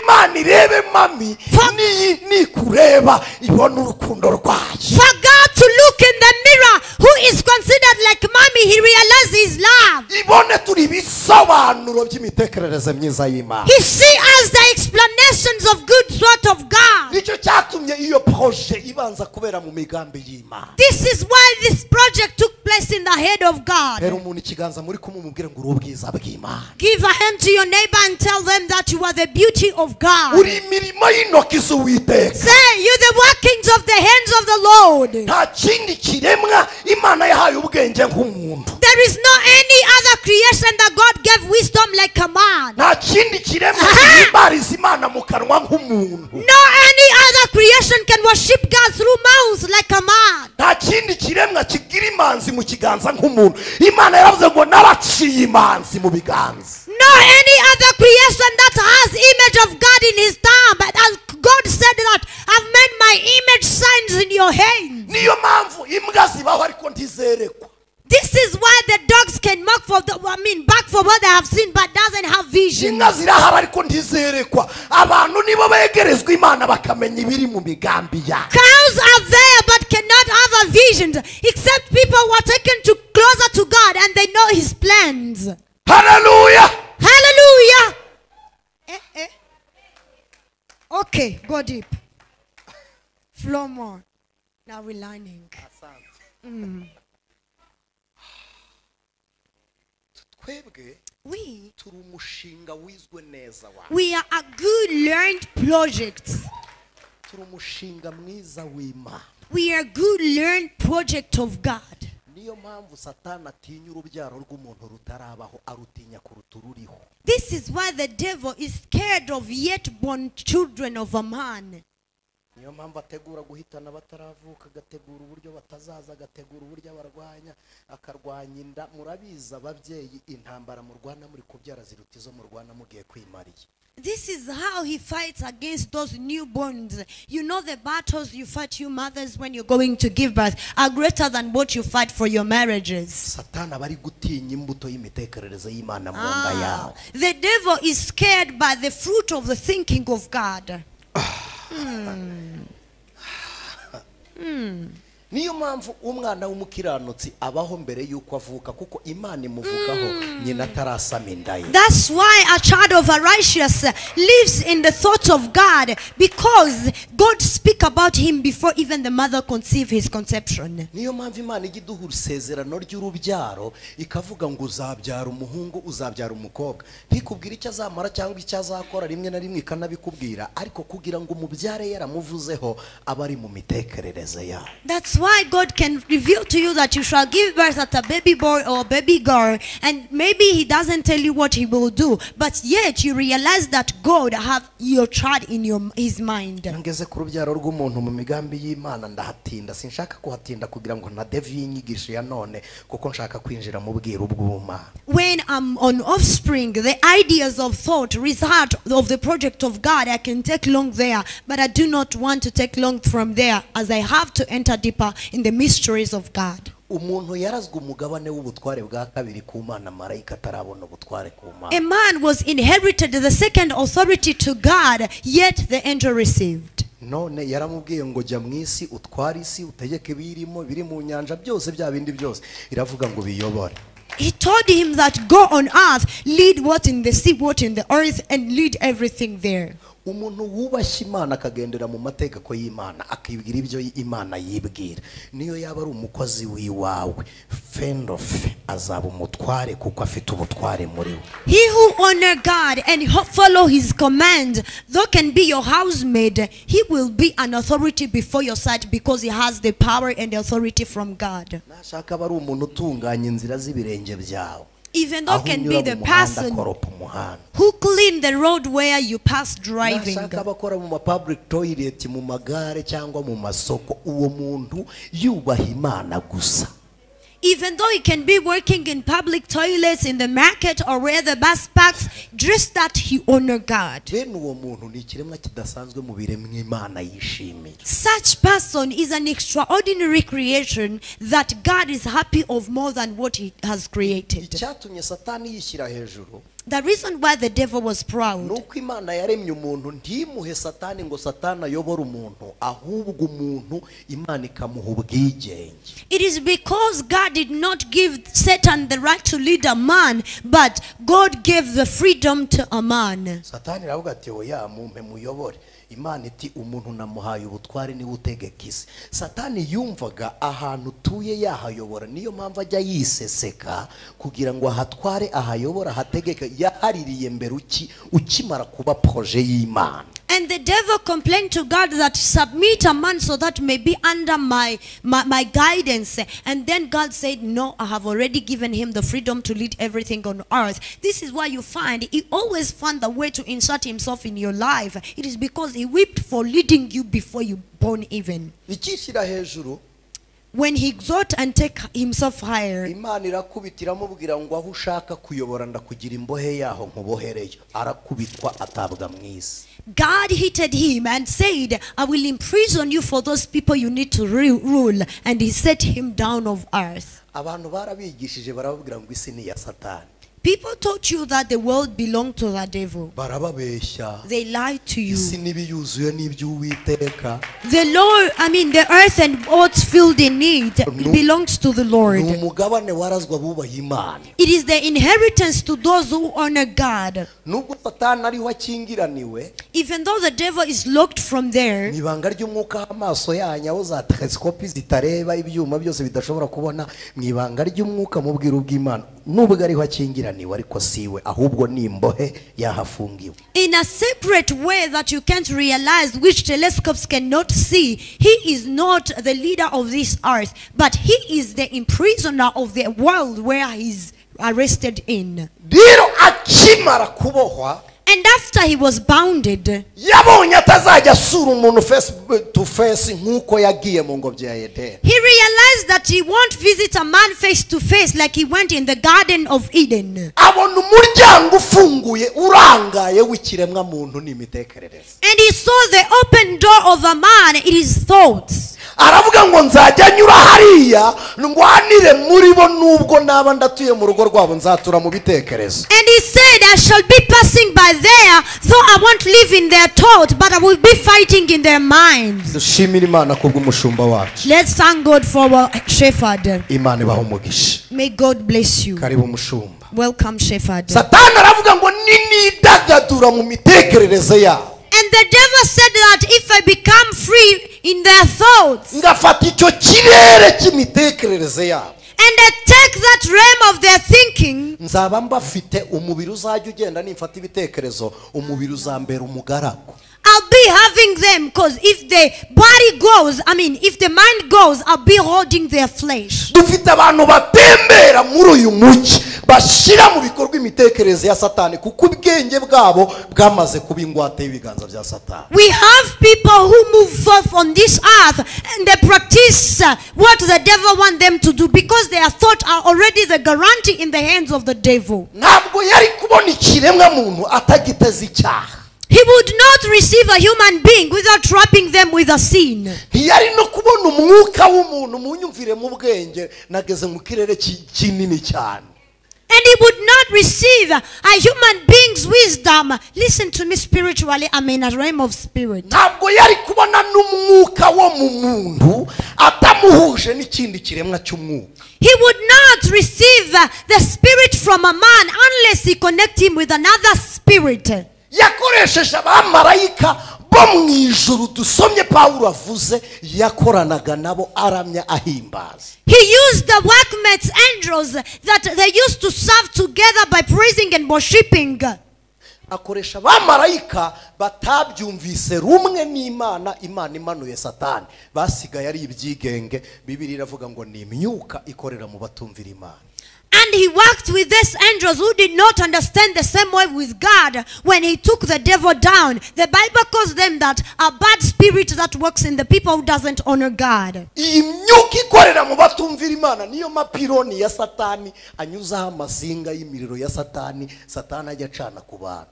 Imana irebe mami nikureba ibona urukundo rwaje. For God to look in the mirror, who is considered like mommy, he realizes his love. ibone turi bisobanuro by'imitekerereze myiza y'Imana. He see us the explanations of good thought of God. nicyo cyatumye iyo projet ibanza kubera mu migambi y'Imana. This is why this project took place in the head of God. rero umuntu ikiganza muri kumumubwira ngo urubwiza bw'Imana. Give a hand to your neighbor and tell them that you are the beauty of God. uri imirimo y'intoki z'Uwiteka. Say, you're the workings of the hands of the Lord. nta kindi kiremwa Imana yahaye ubwenge nk'umuntu. There is no any other creation that God gave wisdom like a man. nta kindi kiremwa kihimbariza Imana mu kanwa nk'umuntu. No any other creation can worship God through mouth like a man. nta kindi kiremwa kigira imanzi mu kiganza nk'umuntu. Imana yaravuze ngo naraciye imanzi mu biganza. No any other creation that has image of God in his thumb. But as God said that, I've made my image signs in your hands. niyo mpamvu imbwa zibaho ariko ntizerekwa. This is why the dogs can mark for back for what they have seen but doesn't have vision. inka zirahaba ariko ntizerekwa. abantu nibo begerezwa Imana bakamenya ibiri mu migambi yayo. Cows are there but cannot have a vision, except people who are taken to closer to God and they know his plans. Hallelujah. Hallelujah. Okay, go deep. Flow more. Now we're learning. twebwe We turi umushinga wizwe neza wa. are a good learned project. turi umushinga mwiza w'Imana. We are a good learned project of God. niyo mpamvu Satani atinya urubyaro rw'umuntu rutarabaho arutinya kuruta ururiho. This is why the devil is scared of yet born children of a man. niyo mpamvu ategura guhitana bataravuka, agategura uburyo batazaza, agategura uburyo abarwanya, akarwanya inda. murabiza ababyeyi intambara murwana muri kubyara ziruta izo murwana mugiye kwimariye. This is how he fights against those newborns. You know the battles you fight, you mothers, when you're going to give birth are greater than what you fight for your marriages. Satani aba ari gutinya imbuto y'imitekerereze y'Imana mu nda yawe. The devil is scared by the fruit of the thinking of God. niyo mpamvu umwana w'umukiranutsi abaho mbere y'uko avuka, kuko Imana imuvugaho nyina atarasama inda ye. That's why a child of a righteous lives in the thoughts of God, because God speak about him before even the mother conceive his conception. niyo mpamvu Imana ijya iduha isezerano ry'urubyaro ikavuga ngo uzabyara umuhungu uzabyara umukobwa. ntikubwira icyo azamara cyangwa icyo azakora, rimwe na rimwe ikanabikubwira, ariko kugira ngo umubyare yaramuvuzeho aba ari mu mitekerereze yawe. That's why God can reveal to you that you shall give birth at a baby boy or a baby girl, and maybe he doesn't tell you what he will do, but yet you realize that God have your child in his mind. ngeze ku rubyaro rw'umuntu mu migambi y'Imana ndahatinda. sinshaka kuhatinda kugira ngo na devi inyigisho ya none, kuko nshaka kwinjira mu bwiru bw'Imana. When I'm on offspring, the ideas of thought, result of the project of God, I can take long there, but I do not want to take long from there, as I have to enter deeper in the mysteries of God. umuntu yarazwe umugabane w'ubutware bwa kabiri ku Mana, marayika atarabona ubutware ku Mana. A man was inherited the second authority to God, yet the angel received. none yaramubwiye ngo jya mu isi utware isi utegeke ibirimo biri mu nyanja byose bya bindi byose iravuga ngo biyobore. He told him that go on earth, lead what in the sea, what in the earth, and lead everything there. Umuntu wubashye Imana akagendera mu mategeko y'Imana akibwira ibyo Imana yibwira niyo yaba ari umukozi w'iwawe fendofe azaba umutware kuko afite ubutware muri we. He who honor God and follow his command, though can be your housemaid, he will be an authority before your sight because he has the power and the authority from God. Nashaka bari umuntu utunganya inzira z'ibirenge byawe. Even though can be the person who clean the road where you pass driving. Abakora mu public toilet mu magare cyangwa mu masoko uwo muntu yubaha Imana gusa. Even though he can be working in public toilets in the market or where the bus parks, just that he honor God. Such person is an extraordinary creation that God is happy of more than what he has created. The reason why the devil was proud. It is because God did not give Satan the right to lead a man, but God gave the freedom to a man. Imana iti umuntu namuhaye ubutware ni utegeka isi. Satani yumvaga ahantu tuye yahayobora niyo mpamvu ajya yiseseka kugira ngo ahatware ahayobora hategeka yahaririye mbere ukimara kuba projet y'Imana. And the devil complained to God that submit a man so that may be under my guidance. And then God said, no, I have already given him the freedom to lead everything on earth. This is why you find he always found the way to insert himself in your life. It is because he wept for leading you before you born even. When he exalt and take himself higher, God hated him and said, I will imprison you for those people you need to rule. And he set him down of earth. People taught you that the world belonged to the devil. They lied to you. The Lord, the earth and what's filled in it belongs to the Lord. It is the inheritance to those who honor God. Even though the devil is locked from there, in a separate way that you can't realize, which telescopes cannot see, he is not the leader of this earth, but he is the imprisoner of the world where he is arrested in. And after he was bounded, he realized that he won't visit a man face to face like he went in the Garden of Eden. And he saw the open door of a man in his thoughts. And he said, I shall be passing by there, though I won't live in their thought, but I will be fighting in their minds. Let's thank God for our shepherd. May God bless you. Welcome, shepherd. And the devil said that if I become free in their thoughts, and I take that realm of their thinking, I'll be having them, because if the body goes, if the mind goes, I'll be holding their flesh. We have people who move forth on this earth and they practice what the devil wants them to do because their thoughts are already the guarantee in the hands of the devil. He would not receive a human being without trapping them with a sin. And he would not receive a human being's wisdom. Listen to me spiritually, I'm in a realm of spirit. ntabwo yari kubona n'umwuka wo mu muntu atamuhuje n'ikindi kiremwa cy'umwuka. He would not receive the spirit from a man unless he connect him with another spirit. yakoresheje abamarayika bo mu ijuru dusomye Pawulo avuze yakoranaga nabo aramya ahimbaza. He used the workmates angels that they used to serve together by praising and worshiping. akoresha abamarayika batabyumvise rumwe n'Imana. Imana imanuye Satani basigaye ari ibyigenge. Bibiliya iravuga ngo ni imyuka ikorera mu batumvira Imana. And he worked with these angels who did not understand the same way with God. When he took the devil down, the Bible calls them that a bad spirit that works in the people who doesn't honor God. iyi myuka ikorera mu batumvira Imana niyo mapironi ya Satani anyuzaho amazinga y'imiriro ya Satani. Satani ajya acana ku bantu.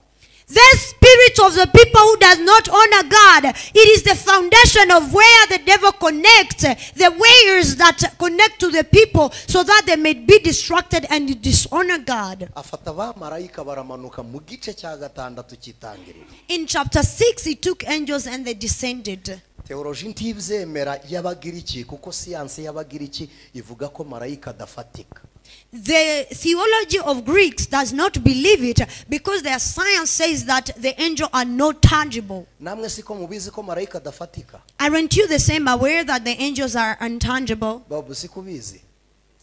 The spirit of the people who does not honor God, it is the foundation of where the devil connects, the wires that connect to the people so that they may be distracted and dishonor God. afata abamarayika baramanuka mu gice cya gatandatu cy'itangiriro. In chapter 6, he took angels and they descended. Theology ntibyemera y'abagiriki kuko siyanse y'abagiriki ivuga ko marayika adafatika. The theology of Greeks does not believe it because their science says that the angels are not tangible. namwe siko mubizi ko marayika adafatika? Aren't you the same aware that the angels are intangible? Bob siko bizi.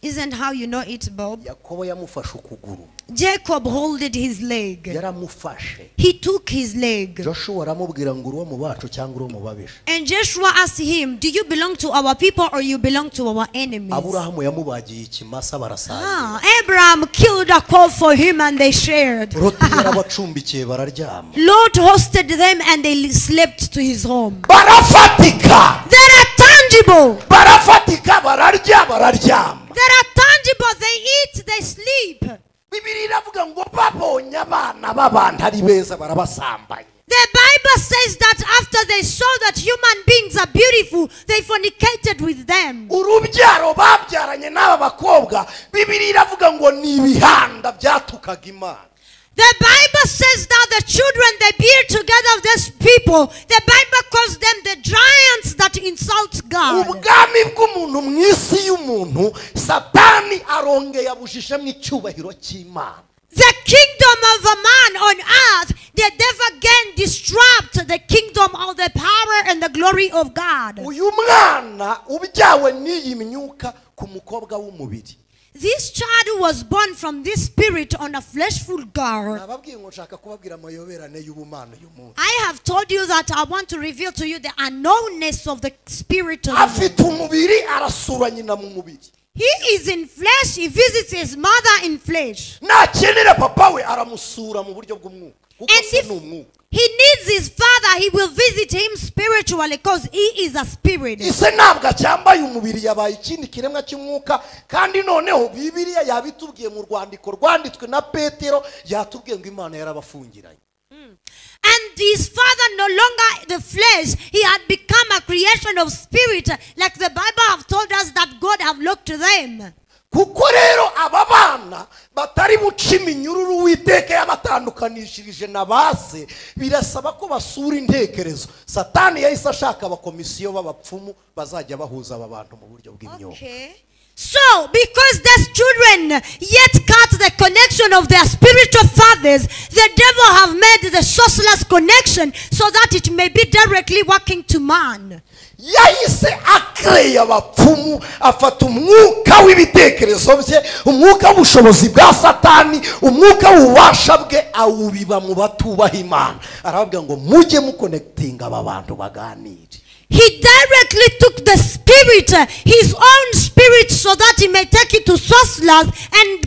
Isn't how you know it, Bob? Yakobo yamufashe ukuguru. Jacob holded his leg. yaramufashe. He took his leg. Joshua aramubwira ngo uwo mu bacu cyangwa uwo mu babisha. And Joshua asked him, do you belong to our people or you belong to our enemies? Aburahamu yamubagiye ikimasa barasangira. Abraham killed a cow for him and they shared. Loti yarabacumbikiye bararyama. Lord hosted them and they slept to his home. Barafatika. They are tangible. Barafatika bararya bararyama. They are tangible. They eat, they sleep. Bibiliya iravuga ngo babonye abana b'abantu ari beza barabasambanya. The Bible says that after they saw that human beings are beautiful, they fornicated with them. Urubyaro babyaranye n'aba bakobwa Bibiliya iravuga ngo ni ibihanda byatukaga Imana. The Bible says that the children they bear together of these people, the Bible calls them the giants that insult God. Ubwami bw'umuntu mu isi y'umuntu Satani arongeye abujishemo icyubahiro cy'Imana. The kingdom of a man on earth, the devil again disrupt the kingdom of the power and the glory of God. Uyu mwana ubyawe n'iyi myuka ku mukobwa w'umubiri. This child who was born from this spirit on a fleshful girl. Nababwiye ngo nshaka kubabwira amayoberane y'ubumana uyu munsi. I have told you that I want to reveal to you the unknownness of the spirit of Afite umubiri arasura nyina mu mubiri. He is in flesh, he visits his mother in flesh. Nakenera papa we aramusura mu buryo bw'umwuka. Kuko And se ni umwuka. he needs his father, he will visit him spiritually because he is a spirit. Ise ntabwo acyambaye umubiri yabaye ikindi kiremwa cy'umwuka kandi noneho Bibiliya yabitubwiye mu rwandiko rwanditswe na Petero yatubwiye ngo Imana yarabafungiranye. And his father no longer the flesh, he had become a creation of spirit, like the Bible have told us that God have looked to them. Kuko rero aba bana batari buca iminyururu Uwiteka yabatandukanishirije na base birasaba ko basura intekerezo. Satani yahise ashaka abakomisiyo b'abapfumu bazajya bahuza aba bantu mu buryo bw'imyuka. Okay. So, because these children yet cut the connection of their spiritual fathers, the devil have made the sourceless connection so that it may be directly working to man. Yahise akreye abapfumu afata umwuka w'ibitekerezo bye, umwuka w'ubushobozi bwa Satani, umwuka w'ububasha bwe awubiba mu batubaha Imana. Arababwira ngo mujye muconnecting aba bantu baganire. He directly took the spirit, his own spirit, so that he may take it to sourceless and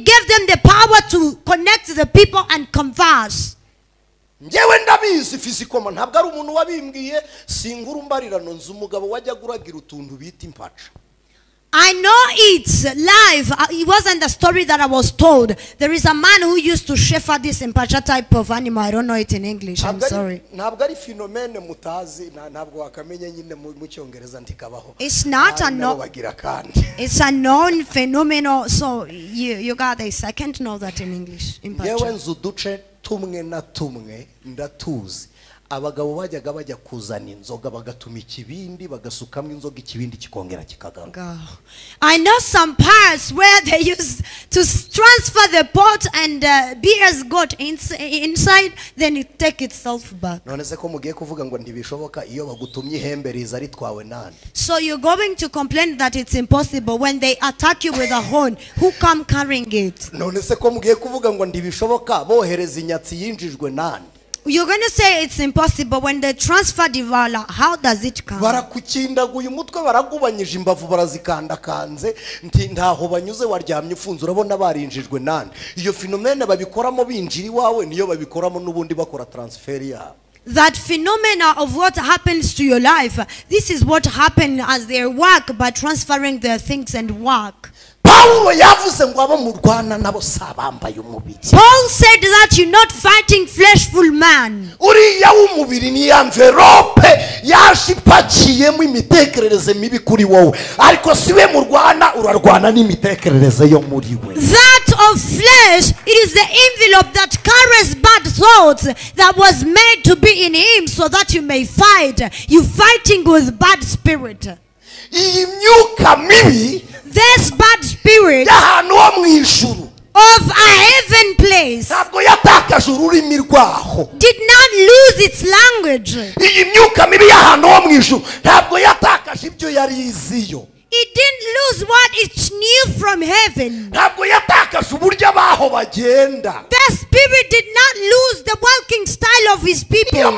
gave them the power to connect the people and converse. Ngewe ndabizi fizikoma ntabwo ari umuntu wabimbwiye singura umbarirano nzu umugabo wajya guragira utuntu bita impaca. I know it's live. It wasn't the story that I was told. There is a man who used to shepherd this impasha type of animal. I don't know it in English. I'm sorry. It's not a known. It's a known phenomenon. So you got this. I can't know that in English. abagabo bajyaga bajya kuzana inzoga bagatuma ikibindi bagasukamo inzoga ikibindi kikongera kikagaruka. I know some parts where they used to transfer the pot and beers got inside, then it take itself back. None se ko mugiye kuvuga ngo ntibishoboka iyo bagutumye ihembe riza ritwawe nande? So you're going to complain that it's impossible when they attack you with a horn. Who come carrying it? None se ko mugiye kuvuga ngo ntibishoboka bohereza inyatsi yinjijwe nande? You're going to say it's impossible when they transfer divala. How does it come? Barakukindaguye umutwe baragubanyije imbavu barazikanda kanze nti ntaho banyuze waryamye ufunze urabona barinjijwe nande. Iyo fenomene babikoramo binjiri wawe niyo babikoramo nubundi bakora transfer ya. That phenomena of what happens to your life, this is what happened as they work by transferring their things and work. Paul said that you're not fighting fleshful man. That of flesh, it is the envelope that carries bad thoughts that was made to be in him so that you may fight. You're fighting with bad spirit. This bad spirit of a heaven place did not lose its language. It didn't lose what it knew from heaven. The spirit did not lose the walking style of his people.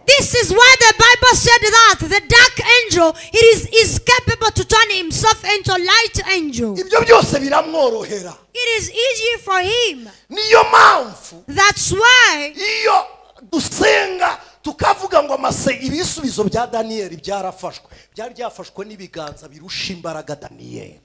This is why the Bible said that the dark angel is capable to turn himself into a light angel. It is easier for him. That's why tukavuga ngo amase ibisubizo bya Daniel byarafashwe n'ibiganza birusha imbaraga Daniel.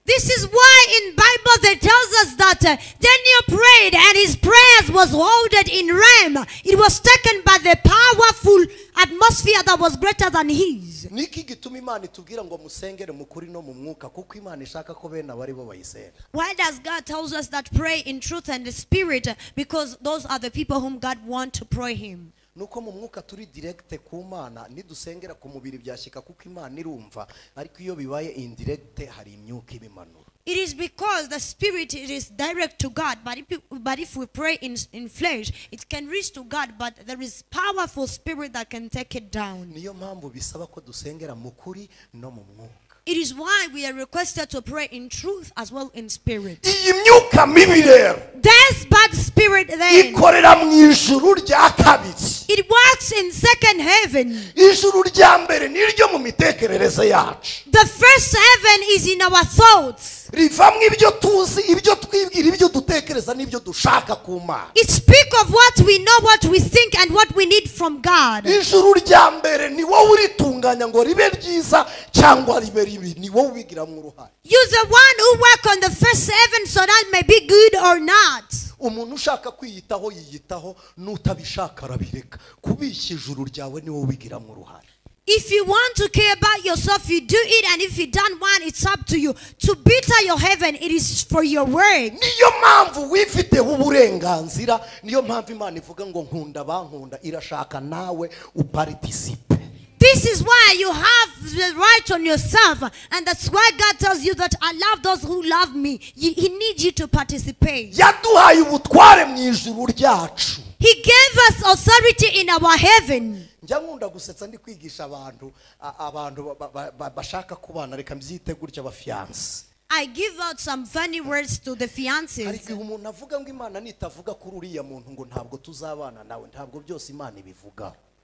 This is why in Bible they tells us that Daniel prayed and his prayers was holded in realm. It was taken by the powerful atmosphere that was greater than his. Niki gituma Imana itubwira ngo musengere mukuri no mu mwuka kuko Imana ishaka ko bene abari bo bayisenga. Why does God tells us that pray in truth and the spirit? Because those are the people whom God wants to pray him. Nuko mu mwuka turi direct ku Mana nidusengera ku mubiri byashika kuko Imana irumva ariko iyo bibaye indirect hari imyuka ibimanura. It is because the spirit it is direct to God, but if we pray in flesh, it can reach to God, but there is powerful spirit that can take it down. Niyo mpamvu bisaba ko dusengera mukuri no mu mwuka. It is why we are requested to pray in truth as well in spirit. There's bad spirit then. It works in second heaven. The first heaven is in our thoughts. It speaks of what we know, what we think, and what we need from God. You're the one who works on the first heaven so that may be good or not. If you want to care about yourself, you do it, and if you don't want, it's up to you. To better your heaven, it is for your work. This is why you have the right on yourself, and that's why God tells you that I love those who love me. He needs you to participate. He gave us authority in our heaven. I give out some funny words to the fiancés.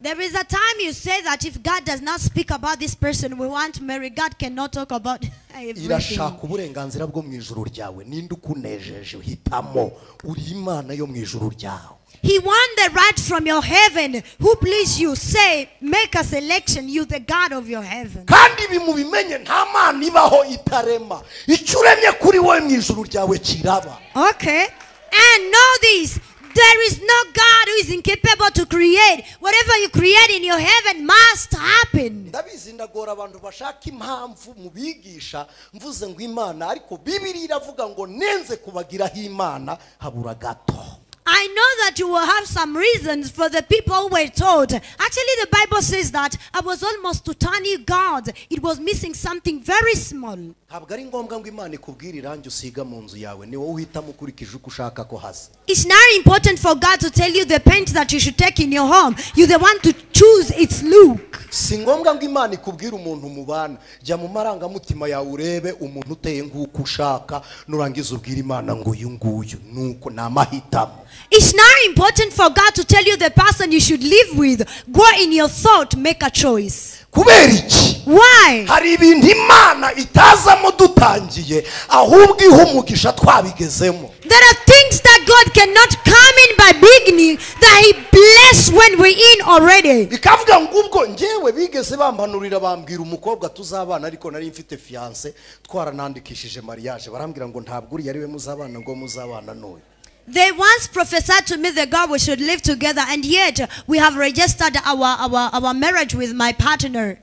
There is a time you say that if God does not speak about this person we want to marry, God cannot talk about everything. irashaka uburenganzira bwo mu ijuru ryawe. Ninde ukunejeje uhitamo uri Imana yo mu ijuru ryawe. He won the right from your heaven. Who please you? Say, make a selection. You the God of your heaven. Kandi bimubimenye nta mana ibaho itarema. Icyo uremye kuri wowe mu ijuru ryawe kiraba. Okay. And know this. There is no God who is incapable to create. Whatever you create in your heaven must happen. Ndabizi ndagora abantu bashaka impamvu mubigisha mvuze ngo Imana, ariko Bibiliya iravuga ngo nenze kubagiraho Imana habura gato. I know that you will have some reasons for the people who were told. Actually, the Bible says that I was almost to turn you God. It was missing something very small. Ntabwo ari ngombwa ngo Imana ikubwire irangi usiga mu nzu yawe, ni wowe uhitamo ukurikije uko ushaka ko hasa. It's not important for God to tell you the paint that you should take in your home. You're the one to choose its look. Si ngombwa ngo Imana ikubwire umuntu mubana. Jya mu marangamutima yawe urebe umuntu uteye nk'uko ushaka, nurangiza ubwire Imana ngo uyu nguyu nuko namahitamo. It's not important for God to tell you the person you should live with. Go in your thought, make a choice. Kubera iki? Why? Hari ibintu Imana itazamo dutangiye ahubwo ihumugisha twabigezemo. There are things that God cannot come in by beginning that He bless when we're in already. Ikavuga ngo ubwo ngewe bigeze bampanurira bambwira umukobwa tuzabana, ariko nari mfite fiance twaranandikishije mariage, barambwira ngo ntabwo uri yariwe muzabana ngo muzabana n'uyu. They once prophesied to me that God we should live together, and yet we have registered our marriage with my partner.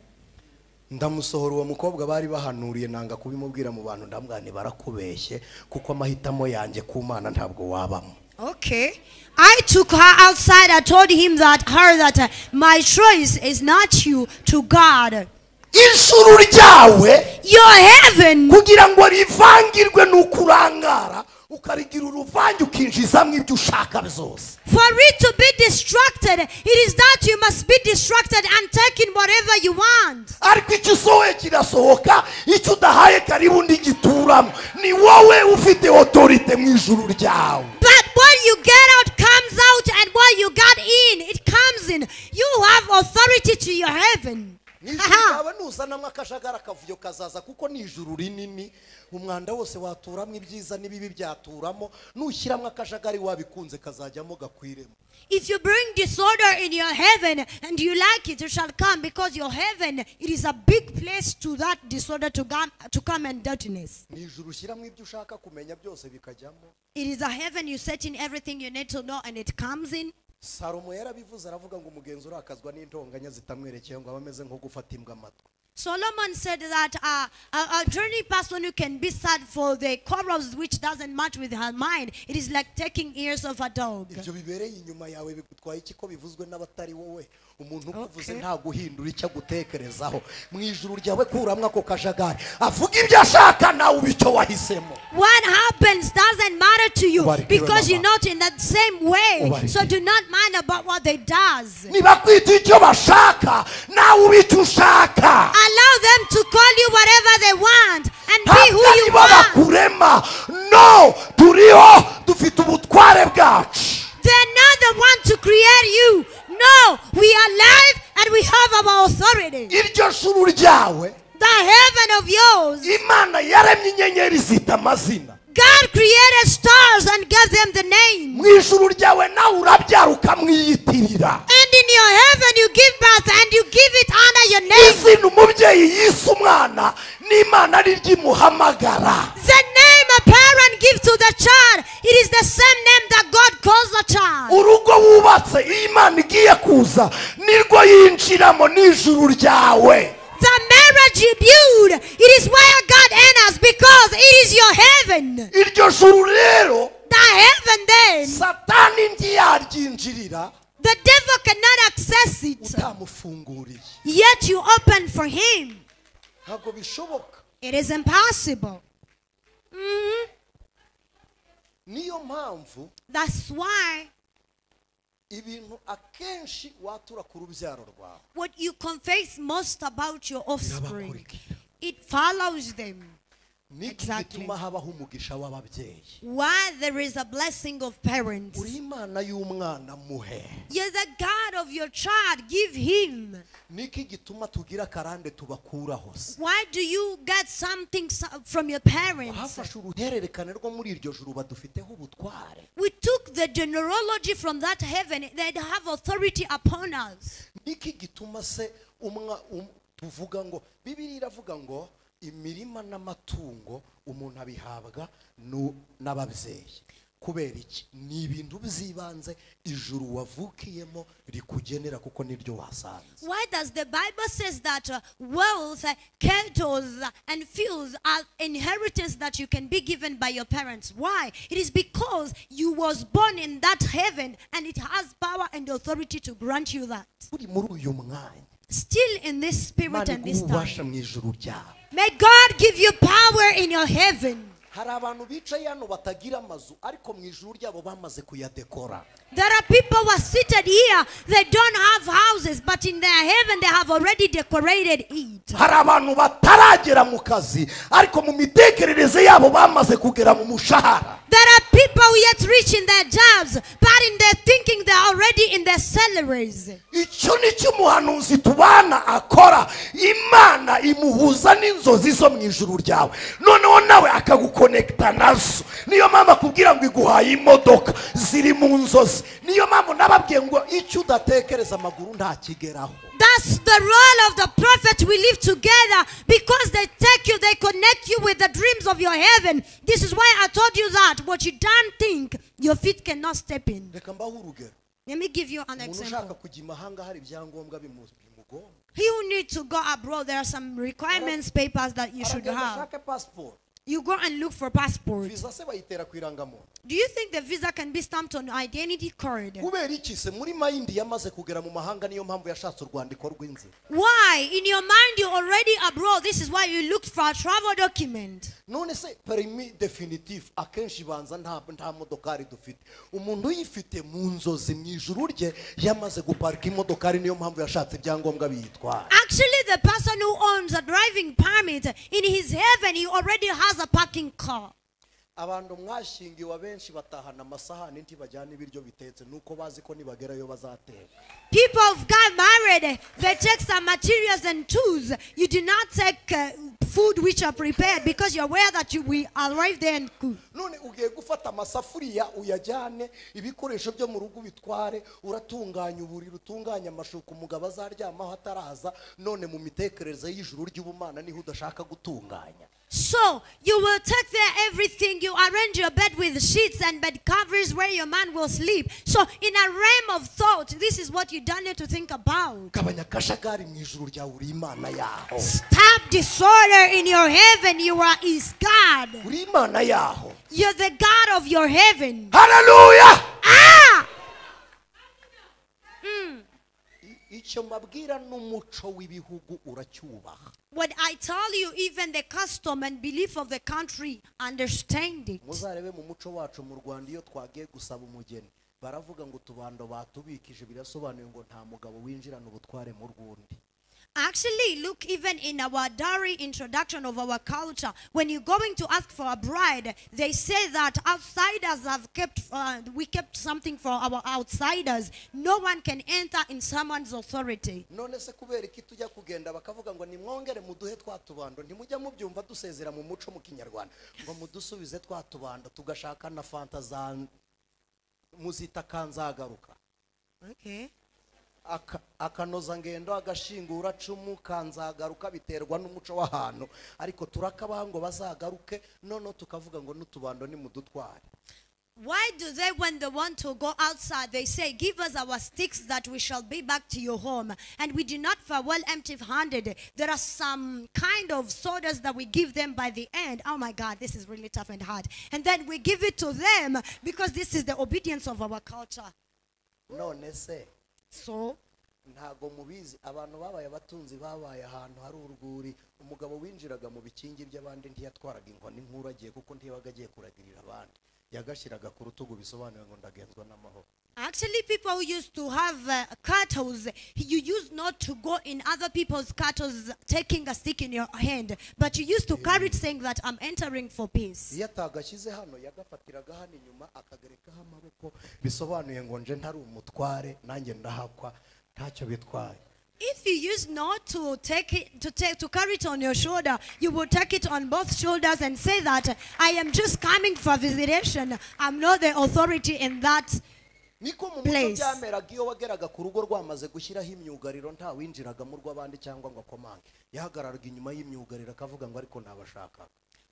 Ndamusohora uwo mukobwa bari bahanuriye nanga kubimubwira mu bantu, ndamwani barakubeshye kuko amahitamo yanjye ku Mana ntabwo wabamo. Okay. I took her outside. I told him that my choice is not you, to God. Ijuru ryawe, Your heaven, kugira ngo rivangirwe n'ukurangara ukarigira uruvange ukinjizamo ibyo ushaka byose. for it to be distracted, it is that you must be distracted and taking whatever you want. Ariko icyo usohoye kirasohoka, icyo udahaye karibu ndigituramo. Ni wowe ufite autorite mu ijuru ryawe. But what you get out comes out, and what you got in, it comes in. You have authority to your heaven. Nijuru nuzanamo akajagara kavuyo kazaza kuko ni ijuru rinini, umwanda wose waturamo ibyiza n'ibibi byaturamo, nushyiramo akajagari wabikunze kazajyamo gakwiremo. If you bring disorder in your heaven and you like it, you shall come, because your heaven, it is a big place to that disorder to come and dirtiness. Ni ijuru ushyiramo ibyo ushaka kumenya byose bikajyamo. It is a heaven you set in everything you need to know, and it comes in. Salomo yarabivuze aravuga ngo umugenzi urakazwa n'intonganya zitamwerekeye ngo abameze nko gufata imbwa amatwi. Solomon said that a journey person who can be sad for the quarrels which doesn't match with her mind, it is like taking ears of a dog. Ibyo bibereye inyuma yawe bigutwaye iki ko bivuzwe n'abatari wowe? Umuntu ukuvuze nta guhindura icyo gutekerezaho. Mu ijuru ryawe kuramwa ako kajagari, avuga ibyo ashaka nawe ubicyo wahisemo. What happens doesn't matter to you because you're not in that same way. So do not mind about what they does. Niba kwita icyo bashaka nawe ubicyo ushaka. Allow them to call you whatever they want and be who you want. Kurema no, turiho dufite ubutware bwacu. They're not the one to create you. No, we are alive and we have our authority. Iryo juru ryawe, the heaven of yours, Imana yaremye inyenyeri zita amazina. God created stars and gave them the name. Mu ijuru ryawe nawe urabyara ukamwiyitirira. And in your heaven you give birth and you give it under your name. Izina umubyeyi yise umwana n'Imana ari ryimuhamagara. The name a parent gives to the child, it is the same name that God calls the child. Urugo wubatse Imana igiye kuza nirwo yinjiramo n'ijuru ryawe. The marriage you build, it is where God enters because it is your heaven. Iryo juru rero, the heaven then, Satani ntiyaryinjirira, the devil cannot access it, utamufunguriye. yet you open for him. Ntabwo bishoboka. It is impossible. Niyo mpamvu, that's why ibintu akenshi watura ku rubyaro rwawe, what you confess most about your offspring, it follows them. Exactly. Why Why there is a blessing of parents. You're the God of your child. Give him. Why do you get something from your parents? We took the genealogy from that heaven. They have authority upon us. Imirima n'amatungo umuntu abihabwa n'ababyeyi kubera iki ni ibintu byibanze ijuru wavukiyemo rikugenera kuko niryo wasanze. Why does the Bible says that wealth, cattle and fields are inheritance that you can be given by your parents? Why? It is because you was born in that heaven and it has power and authority to grant you that. Still in this spirit and this time. May God give you power in your heaven. There are people who are seated here, they don't have houses, but in their heaven they have already decorated it. There are people yet rich in their jobs, but in their thinking they are already in their salaries. Imana imuhuza n'inzozi zo mu ijuru ryawe noneho nawe akagukonekta nazo niyo mama kubwira ngo iguhaye imodoka ziri mu nzozi niyo mama nababwiye ngo icyo udatekereza amaguru ntakigeraho. That's the role of the prophet. We live together because they take you, they connect you with the dreams of your heaven. This is why I told you that what you don't think, your feet cannot step in. Let me give you an example. You need to go abroad. There are some requirements, papers that you should have. You go and look for passport. Do you think the visa can be stamped on identity card? Why? In your mind you're already abroad. This is why you looked for a travel document. Actually, the person who owns a driving permit, in his heaven he already has a parking car. Abantu mwashingiwe abenshi batahana amasahani ntibajyana ibiryo bitetse nuko bazi ko nibagerayo bazateka. People of God married, they take some materials and tools. You do not take food which are prepared because you're aware that you will arrive there and cook. None ugiye gufata amasafuriya uyajyane ibikoresho byo mu rugo bitware uratunganya uburiro utunganya amashuka umugabo azaryamaho ataraza none mu mitekerereze y'ijuru ry'ubumana niho udashaka gutunganya. So you will take there everything. You arrange your bed with sheets and bed covers where your man will sleep. So in a realm of thought, this is what you don't need to think about. Stop disorder in your heaven. You are His God. You're the God of your heaven. Hallelujah. Ah! What I tell you, even the custom and belief of the country, understand it. Actually, look, even in our dowry introduction of our culture, when you're going to ask for a bride, they say that outsiders have kept, we kept something for our outsiders. No one can enter in someone's authority. Okay. Akanoza ngendo agashingura cumu kanzagaruka biterwa n'umuco w'ahantu ariko turakabaha ngo bazagaruke nono tukavuga ngo n'utubando ni mudutware. Why do they, when they want to go outside, they say, give us our sticks that we shall be back to your home, and we do not farewell empty-handed. There are some kind of sodas that we give them by the end. Oh my God, this is really tough and hard. And then we give it to them because this is the obedience of our culture. So ntago mubizi abantu babaye abatunzi babaye ahantu hari uruguri umugabo winjiraga mu bikingi by'abandi ntiyatwaraga inkoni nkuragiye kuko ntiyabaga agiye kuragirira abandi yagashiraga ku rutugu bisobanuye ngo ndagenzwa n'amahoro. Actually, people who used to have cattle, you used not to go in other people's cattle taking a stick in your hand, but you used to carry it saying that I'm entering for peace. iyo atagashyize hano yagafatiraga hano inyuma akagerekaho amaboko bisobanuye ngo nje ntari umutware nanjye ndahakwa ntacyo bitwaye. If you used not to to carry it on your shoulder, you would take it on both shoulders and say that I am just coming for visitation. I'm not the authority in that niko mu muco byameraga iyo wageraga ku rugo rwamaze gushyiraho imyugariro nta winjiraga mu rw'abandi cyangwa ngo akomange yahagararaga inyuma y'imyugariro akavuga ngo ariko ntabashaka.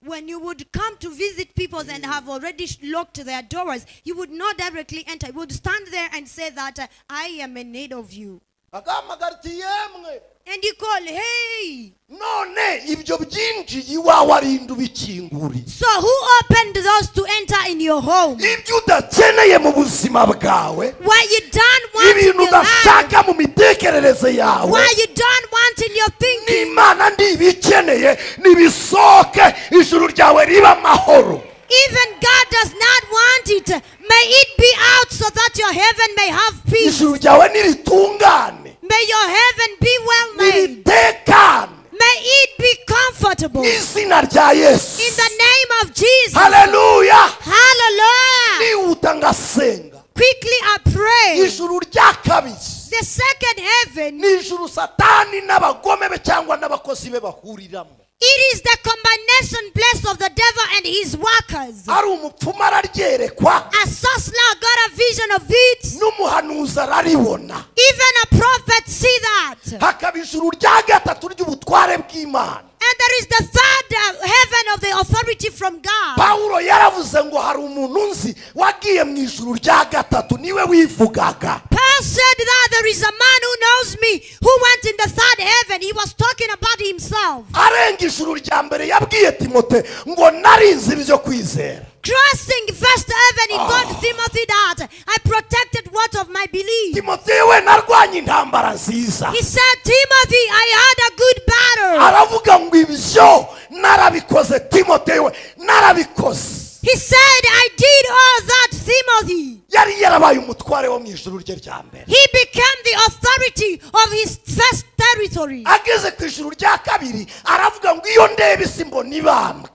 When you would come to visit people and have already locked their doors, you would not directly enter. You would stand there and say that I am in need of you. And you call, hey. None ibyo byinjiye iwawe arinda ubikinguri. So who opened those to enter in your home? Ibyo udakeneye mu buzima bwawe. Why you don't want in your life? Udashaka mu mitekerereze yawe. Why you don't want in your thinking? Imana ndibikeneye nibisoke ijuru ryawe riba mahoro. Even God does not want it. May it be out so that your heaven may have peace. Ijuru ryawe niritungane. May your heaven be well made. Niritekane. May it be comfortable. Izina rya Yesu. In the name of Jesus. Hallelujah. Hallelujah. Nihuta ngasenga. Quickly I pray. Ijuru rya kabiri. The second heaven. Ni ijuru Satani n'abagome be cyangwa n'abakozi be bahuriramo. It is the combination place of the devil and his workers. Ari umupfumu araryerekwa. A sorcerer got a vision of it. N'umuhanuzi araribona. Even a prophet see that. Hakaba ijuru rya gatatu ry'ubutware bw'Imana. And there is the third heaven of the authority from God. Paulo yaravuze ngo hari umuntu nzi wagiye mu ijuru rya gatatu niwe wivugaga. Paul said that there is a man who knows me who went in the third heaven. He was talking about himself. Arenga ijuru rya mbere yabwiye Timote ngo narinzi ibyo kwizera. Crossing first heaven, he told Timothy that I protected what of my belief. Timothy we narwanye intambara nziza. He said, Timothy, I had a good battle. Aravuga ngo ibyo narabikoze Timothy we narabikoze. He said, I did all that, Timothy. Yari yarabaye umutware wo mu ijuru rye rya mbere. He became the authority of his first territory. Ageze ku ijuru rya kabiri aravuga ngo iyo ndebe simbona ibambwe.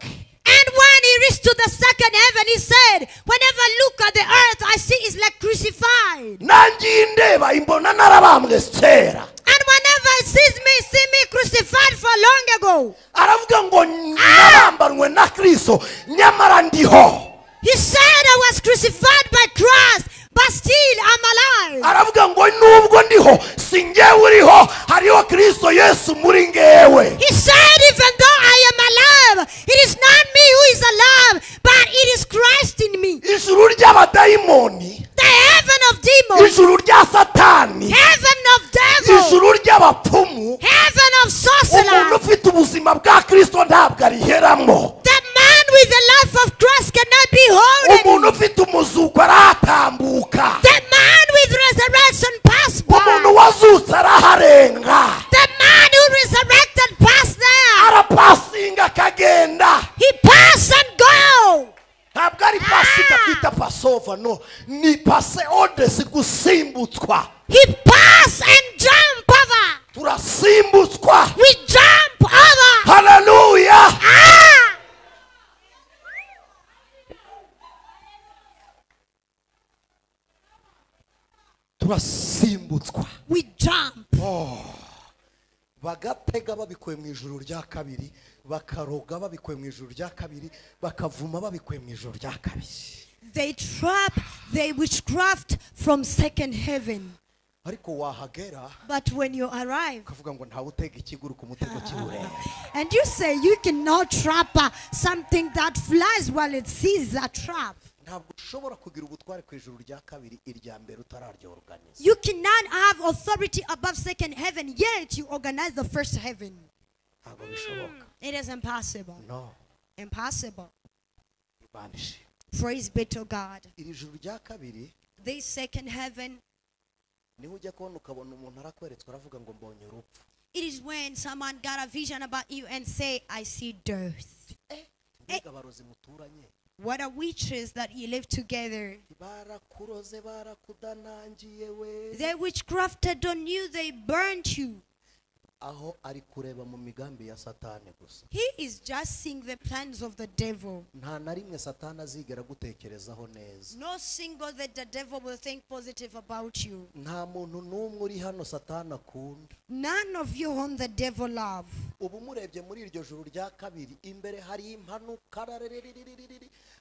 And when he reached to the second heaven, he said, whenever I look at the earth, I see it's like crucified. Nanjye ndeba imbona narabambwe kera. And whenever he sees me crucified for long ago. Aravuga ngo narambanywe na Kristo nyamara ndiho. He said I was crucified by Christ, but still I'm alive. Aravuga ngo nubwo ndiho sinjye uriho hariho Kristo Yesu muri ngewe. He said even though I am alive, it is not me who is alive, but it is Christ in me. Ijuru ry'abadayimoni. The heaven of demons. Ijuru rya Satani. Heaven of devils. Ijuru ry'abapfumu. Heaven of sorcerers. Umuntu ufite ubuzima bwa Kristo ntabwo ariheramo. The man with the life of Christ cannot be holding. Umuntu ufite umuzuko aratambuka. The man with resurrection passed by. Umuntu wazutse araharenga. The man who resurrected passed there. Arapasinga akagenda. He passed and go. Ntabwo ari pasika twita pasova no ni pase odesi gusimbutswa. He passed and jump over. Turasimbutswa. We jump over. Hallelujah. Turasimbutswa. We jump. Bagatega babikuye mu ijuru rya kabiri, bakaroga babikuye mu ijuru rya kabiri, bakavuma babikuye mu ijuru rya kabiri. They trap, they witchcraft from second heaven. Ariko wahagera, but when you arrive, ukavuga ngo ntawe utega ikiguru ku mutego cy'urere. And you say you cannot trap something that flies while it sees a trap. Ntabwo ushobora kugira ubutware ku ijuru rya kabiri irya mbere utararyorganiza. You cannot have authority above second heaven yet you organize the first heaven. Ntabwo bishoboka. It is impossible. No. Impossible. Banishi. Praise be to God. Iri juru rya kabiri, this second heaven, niho ujya kubona ukabona umuntu arakweretswe aravuga ngo mbonye urupfu. It is when someone got a vision about you and say, I see death. What are witches that you live together? barakuroze barakudanangiye we. They witchcrafted on you, they burnt you. Aho ari kureba mu migambi ya Satani gusa. He is just seeing the plans of the devil. Nta na rimwe Satani azigera gutekerezaho neza. No single that the devil will think positive about you. Nta muntu n'umwe uri hano Satani akunda. None of you whom the devil love. Ubu murebye muri iryo juru rya kabiri imbere hari impanuka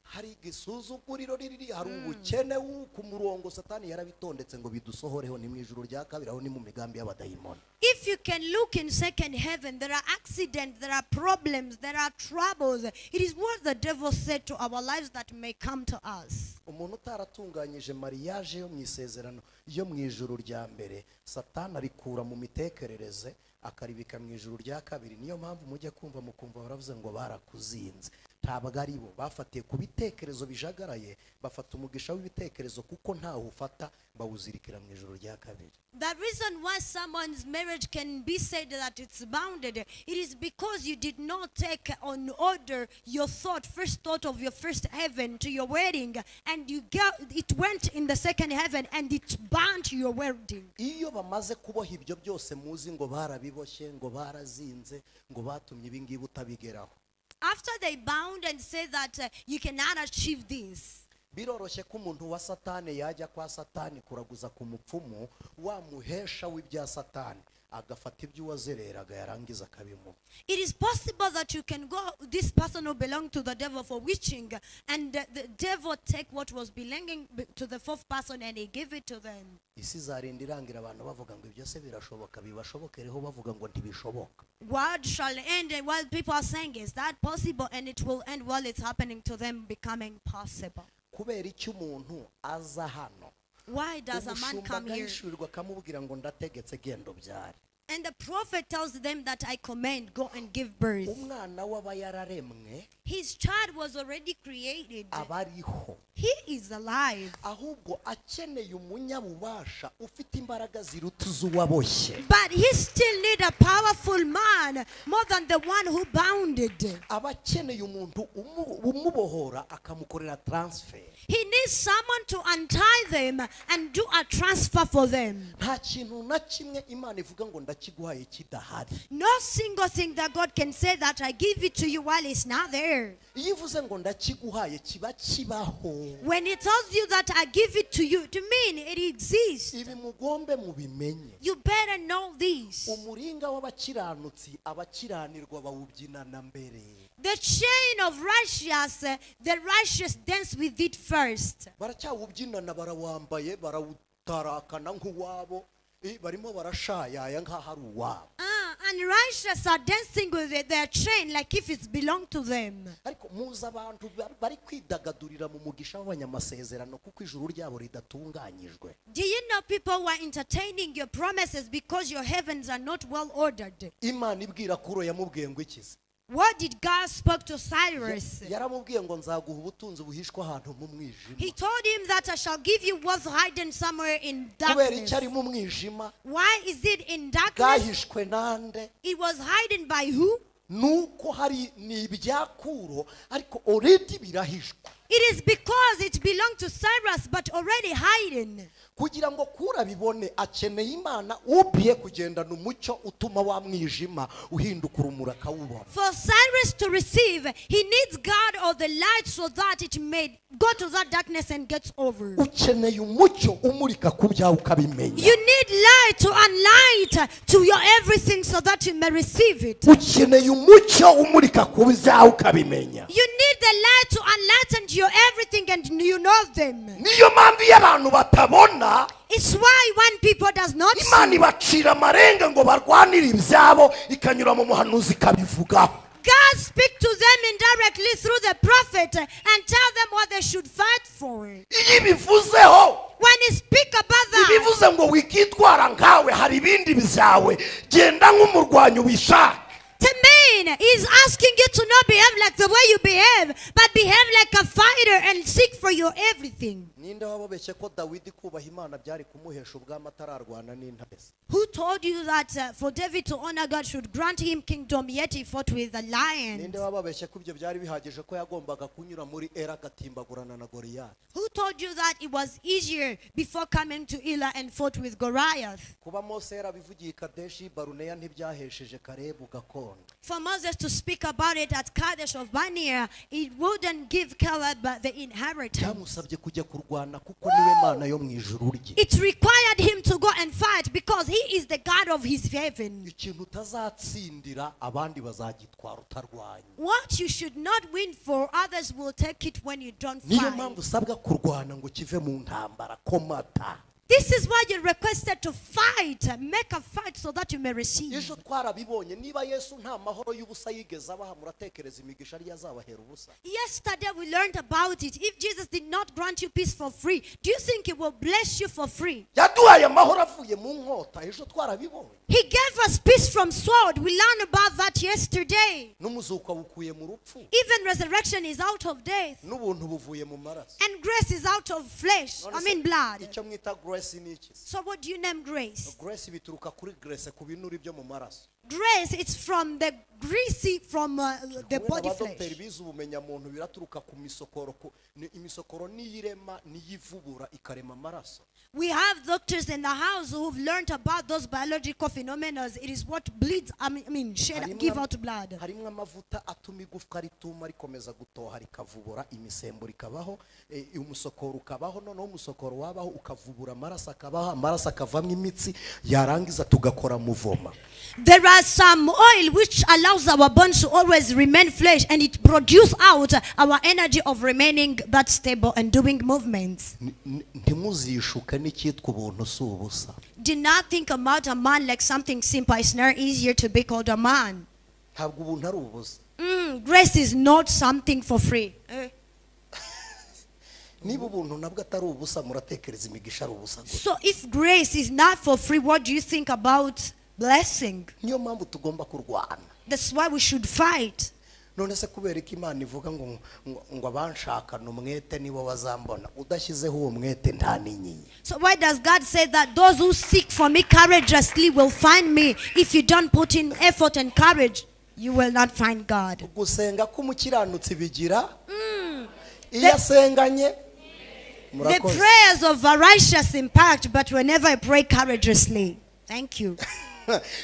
hari igisuzuguriro hari ubukene ku murongo Satani yarabitondetse ngo bidusohoreho ni mu ijuru rya kabiri aho ni mu migambi y'abadayimoni. If you can look in second heaven, there are accidents, there are problems, there are troubles. It is what the devil said to our lives that may come to us. Umuntu utaratunganyije mariage yo mu isezerano yo mu ijuru rya mbere Satani arikura mu mitekerereze akaribika mu ijuru rya kabiri. Niyo mpamvu mujye kumva mukumva baravuze ngo barakuzinze. Ntabwo ari bo bafatiye ku bitekerezo bijagaraye, bafata umugisha w'ibitekerezo kuko ntaho ufata bawuzirikira mu ijuru rya kabiri. The reason why someone's marriage can be said that it's bounded, it is because you did not take on order your first thought of your first heaven to your wedding, and it went in the second heaven and it bound your wedding. Iyo bamaze kuboha ibyo byose muzi ngo barabiboshye ngo barazinze ngo batumye ibingibi utabigeraho. After they bound and said that you cannot achieve this, biroroshye ko umuntu wa Satani yajya kwa Satani kuraguza ku mupfumu wamuhesha w'ibya Satani agafata ibyo wazereraga yarangiza akabimuha. It is possible that you can go, this person who belonged to the devil for witching, and the devil take what was belonging to the fourth person and he give it to them. Isi zarinda irangira abantu bavuga ngo ibyo se birashoboka bibashobokereho bavuga ngo ntibishoboka. What shall end and while people are saying is that possible, and it will end while it's happening to them becoming possible. Kubera icyo umuntu aza hano. Why does a man come here? Akamubwira ngo ndategetse gendo byari. And the prophet tells them that I command, go and give birth. Umwana w'aba yararemwe. His child was already created. Abariho. He is alive. Ahubwo akeneye umunyabubasha ufite imbaraga ziruta z'uwaboshye. But he still need a powerful man more than the one who bounded. Abakeneye umuntu umubohora akamukorera transfer. He needs someone to untie them and do a transfer for them. Nta kintu na kimwe Imana ivuga ngo ndakiguhaye kidahari. No single thing that God can say that I give it to you while it's not there. Iyo ivuze ngo ndakiguhaye kiba kibaho. When he tells you that I give it to you, to mean it exists. Ibi mugombe mubimenye. You better know this. Umuringa w'abakiranutsi abakiranirwa bawubyinana mbere. The chain of righteous, the righteous dance with it first. Baracyawubyinana barawambaye barawutarakana nk'uwabo. Barimo barashayaya nk'aho ari uwabo. And righteous are dancing with their chain like if it belonged to them. Ariko muza abantu bari kwidagadurira mu mugisha w'abanyamasezerano kuko ijuru ryabo ridatunganyijwe. Do you know people who are entertaining your promises because your heavens are not well ordered? Imana ibwira Kuro yamubwiye ngo ikize. What did God spoke to Cyrus? Yaramubwiye ngo nzaguha ubutunzi buhishwa ahantu mu mwijima. He told him that I shall give you wealth hidden somewhere in Kubera darkness. icyo ari mu mwijima. Why is it in darkness? Bwahishwe nande. It was hidden by who? Nuko hari ni ibya Kuro ariko already birahishwa. It is because it belonged to Cyrus but already hidden. Kugira ngo Kuro bibone akeneye Imana ubiye kugendana umucyo utuma wa mwijima uhinduka urumuri akawubona. For Cyrus to receive, he needs God or the light so that it may go to that darkness and get over. Ukeneye umucyo umurika ku byawe ukabimenya. You need light to unlight to your everything so that you may receive it. Ukeneye umucyo umurika ku byawe ukabimenya. You need the light to enlighten your everything and you know them. Niyo mpamvu y'abantu batabona. It's why when people does not see, Imana ibacira amarenga ngo barwanire ibyabo ikanyura mu muhanuzi kabivugaho. God speak to them indirectly through the prophet and tell them what they should fight for. Iyo bivuzeho, when he speak about that, bivuze ngo wikitwara nkawe hari ibindi byawe genda nk'umurwanyi wishaka. To mean, he's asking you to not behave like the way you behave, but behave like a fighter and seek for your everything. ninde wababeshye ko Dawidi kubaha Imana byari kumuhesha ubwami atararwana n'intare? Who told you that for David to honor God should grant him kingdom, yet he fought with the lions? ninde wababeshye ko ibyo byari bihagije ko yagombaga kunyura muri era agatimbagurana na Goliath? Who told you that it was easier before coming to Elah and fought with Goliath? kuba Mose yarabivugiye i Kadeshi Baruneya ntibyahesheje Kalebu gakondo. For Moses to speak about it at Kadesh of Barnea, it wouldn't give Caleb the inheritance. byamusabye kujya kurwana kuko niwe Mana yo mu ijuru rye. It required him to go and fight because he is the God of his heaven. ikintu utazatsindira abandi bazagitwara utarwanya. What you should not win for, others will take it when you don't niyo fight. mpamvu usabwa kurwana ngo kive mu ntambara komata. This is why you're requested to fight, make a fight so that you may receive. ejo twarabibonye niba Yesu nta mahoro y'ubusa yigeze abaha muratekereza imigisha ari yazabahera ubusa? Yesterday we learned about it. If Jesus did not grant you peace for free, do you think he will bless you for free? yaduhaye amahoro avuye mu nkota. ejo twarabibonye. He gave us peace from sword. We learned about that yesterday. n'umuzuko bukuye mu rupfu. Even resurrection is out of death. n'ubuntu buvuye mu maraso. And grace is out of flesh. I mean blood. icyo mwita grace ni iki? So what do you name grace? grace bituruka kuri grace ku binuri byo mu maraso. Grace, it's from the greasy, from the body abadokiteri flesh. bize ubumenyamuntu biraturuka ku misokoro. imisokoro niyirema niyivubura ikarema amaraso. We have doctors in the house who've learned about those biological phenomena. It is what bleeds, give out blood. harimo amavuta atuma igufwa rituma rikomeza gutoha rikavubura imisemburo ikabaho. umusokoro ukabaho, noneho umusokoro wabaho ukavubura amaraso akabaho, amaraso akavamo imitsi, yarangiza tugakora muvoma. There are some oil which allows our bones to always remain flesh, and it produces out our energy of remaining that stable and doing movements. ntimuzishuke n'icyitwa ubuntu si ubusa. Do not think about a man like something simple. It's not easier to be called a man. ntabwo ubuntu ari ubusa. Grace is not something for free. niba ubuntu nabwo atari ubusa muratekereza imigisha ari ubusa gusa. So if grace is not for free, what do you think about blessing? niyo mpamvu tugomba kurwana. That's why we should fight. none se kubera ko Imana ivuga ngo abanshakana umwete nibo bazambona, udashyizeho uwo mwete nta n'inyinya. So why does God say that those who seek for me courageously will find me? If you don't put in effort and courage, you will not find God. gusenga k'umukiranutsi bigira iyo asenganye. The prayers of a righteous impact, but whenever I pray courageously. Thank you.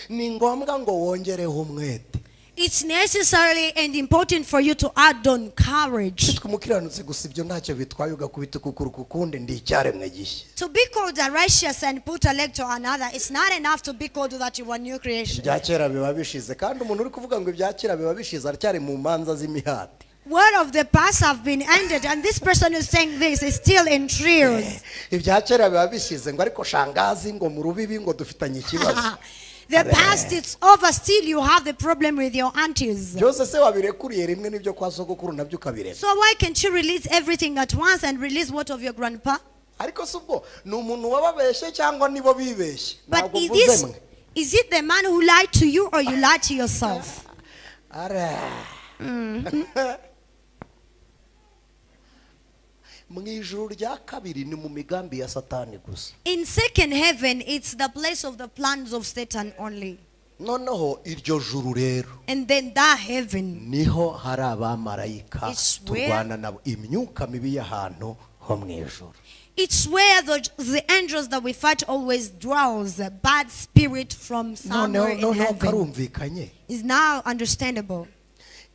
ni ngombwa ngo wongereho umwete. It's necessary and important for you to add on courage. umukiranutsi gusa ibyo ntacyo bitwaye ugakubita ukukuru kukundi ndi icyaremwe gishya. To be called a righteous and put a leg to another, it's not enough to be called that you are new creation. ibya kera biba bishize, kandi umuntu uri kuvuga ngo ibya kera biba bishize aracyari mu manza z'imihati. Word of the past have been ended, and this person is saying this is still in trials. ibya kera biba bishize ngo ariko shangazi ngo mu rubibi ngo dufitanye ikibazo. The past it's over, still you have the problem with your aunties. byose se wabirekuriye rimwe n'ibyo kwa sogokuru nabyo ukabireka. So why can't you release everything at once and release what of your grandpa? ariko se ubwo ni umuntu wababeshye cyangwa nibo bibeshye? But ntabwo mvuze mwe. is it the man who lied to you or you lied to yourself? mu ijuru rya kabiri ni mu migambi ya Satani gusa. In second heaven, it's the place of the plans of Satan only. noneho iryo juru rero And then that heaven, niho hari abamarayika It's where- turwana nabo, imyuka mibi y'ahantu ho mu ijuru. it's where the angels that we fight always dwells. A bad spirit from somewhere in noneho heaven. karumvikanye. Is now understandable.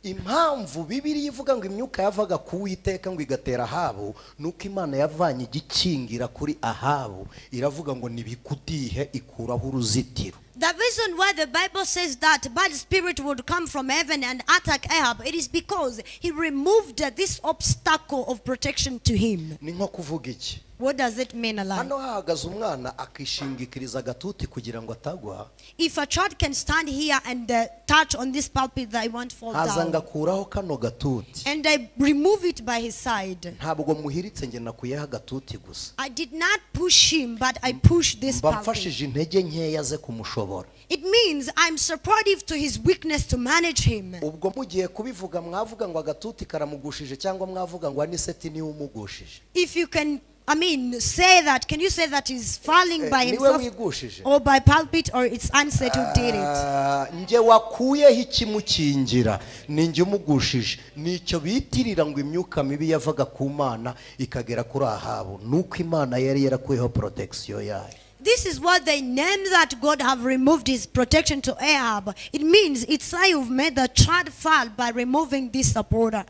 impamvu Bibiliya ivuga ngo imyuka yavaga ku Uwiteka ngo igatera Ahabu, nuko Imana yavanye igikingira kuri Ahabu iravuga ngo nibikudihe ikuraho uruzitiro. The reason why the Bible says that bad spirit would come from heaven and attack Ahab, it is because he removed this obstacle of protection to him. ni nko kuvuga iki? What does it mean, alive? hano hahagaze umwana akishingikiriza agatuti kugira ngo atagwa, If a child can stand here and touch on this pulpit, that he won't fall haza down. ngakuraho kano gatuti. And I remove it by his side. ntabwo muhiritse nge nakuyeho agatuti gusa, I did not push him, but I pushed this mba pulpit. mfashije intege nkeya ze kumushobora. It means I'm supportive to his weakness to manage him. ubwo mugiye kubivuga mwavuga ngo agatuti karamugushije cyangwa mwavuga ngo Anicet niwe umugushije? If you can I mean, say that. Can you say that he's falling by niwe himself wigushije or by pulpit, or it's Anicet who did it? nge wakuyeho ikimukingira ninjye umugushije nicyo bitirira ngo imyuka mibi yavaga ku Mana ikagera kuri Ahabu nuko Imana yari yarakuyeho protection yayo. This is what they name that God have removed his protection to Ahab. It means it's how you've made the child fall by removing this supporter.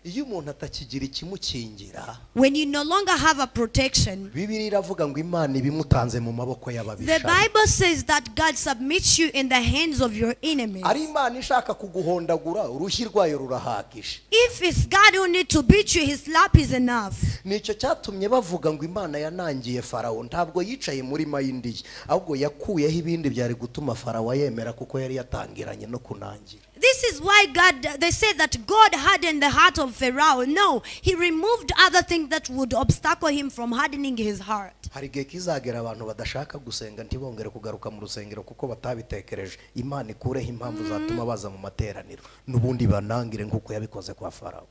Iyo umuntu atakigira ikimukingira, when you no longer have a protection, Bibiliya iravuga ngo Imana ibimutanze mu maboko y'ababisha. the Bible says that God submits you in the hands of your enemies. Ari Imana ishaka kuguhondagura urushyi rwayo rurahagije. If it's God who need to beat you, his lap is enough. Nicyo cyatumye bavuga ngo Imana yanangiye Farawo, ntabwo yicaye muri mayindi ahubwo yakuyeho ibindi byari gutuma Farawo yemera kuko yari yatangiranye no kunangira. This is why they say that God hardened the heart of Pharaoh. No, he removed other things that would obstacle him from hardening his heart. Hari igihe kizagera abantu badashaka gusenga ntibongere kugaruka mu rusengero kuko batabitekereje. Imana ikureho impamvu zatuma baza mu materaniro n'ubundi banangire nk'uko yabikoze kwa Farawo.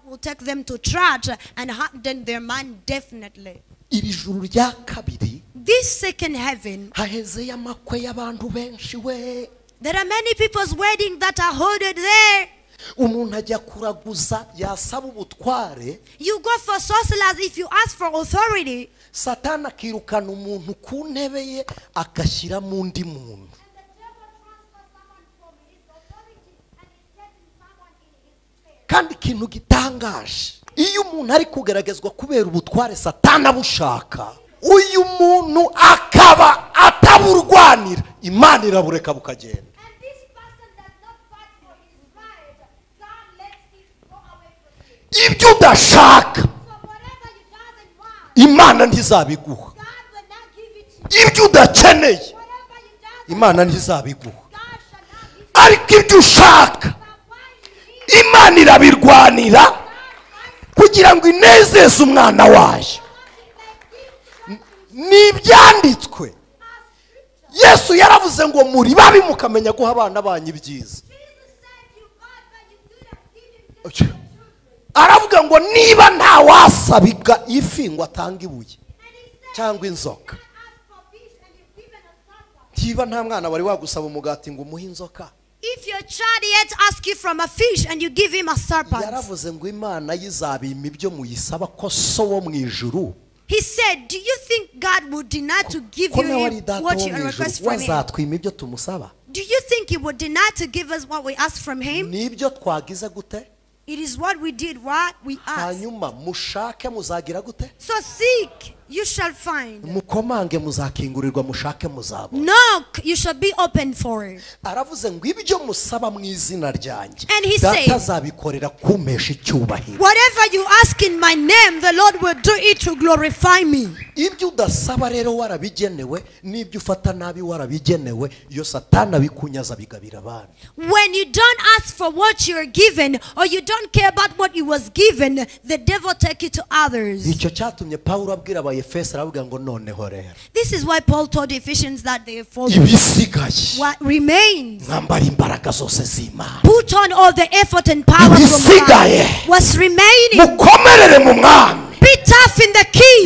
Will take them to church and harden their mind definitely. Iri juru rya kabiri, This second heaven, haheze amakwe y'abantu benshi we. there are many people's weddings that are hoarded there. Umuntu ajya kuraguza yasaba ubutware, You go for sorcerers if you ask for authority. Satani akirukana umuntu ku ntebe ye agashyira mu ndi muntu. Kandi ikintu gitangaje, iyo umuntu ari kugeragezwa kubera ubutware Satani abushaka, uyu muntu akaba ataburwanira, Imana irabureka bukagenda. Ibyo udashaka Imana ntizabiguha, ibyo udakeneye Imana ntizabiguha, ariko ibyo ushaka Imana irabirwanira kugira ngo inezeze umwana wayo. Nibyanditswe, Yesu yaravuze ngo muri babi mukamenya guha abana banyu ibyiza. Aravuga ngo niba nta wasabiga ifi ngo atanga ibuye cyangwa inzoka, niba nta mwana wari wagusaba umugati ngo umuhe inzoka, If your child yet asks you from a fish and you give him a serpent, yaravuze ngo Imana yizabima ibyo muyisaba ko so wo mu ijuru. he said, do you think God would deny to give Ko you nawe ari data what wo you mu request ijuru, from him? wazatwima ibyo tumusaba. Do you think he would deny to give us what we ask from him? Nibyo twagize gute? It is what we did, what we asked. Hanyuma mushake muzagira gute? So seek, you shall find. Mukomange muzakingurirwa, mushake muzabona. Knock, you shall be open for it. Aravuze ngo ibyo musaba mu izina ryanjye And he data said, azabikorera kumpesha icyubahiro. whatever you ask in my name, the Lord will do it to glorify me. Ibyo udasaba rero warabigenewe, n'ibyo ufata nabi warabigenewe, iyo Satani abikunyaza bigabira abana. When you don't ask for what you're given, or you don't care about what you was given, the devil take it to others. Nicyo cyatumye Pawulo abwira Abayefeso aravuga ngo noneho rero This is why Paul told the Ephesians that they follow ibisigaye what remains. mwambara imbaraga zose z'Imana. Put on all the effort and power from Ibisigaye God. What's remaining? mukomerere mu mwami. Be tough in the key.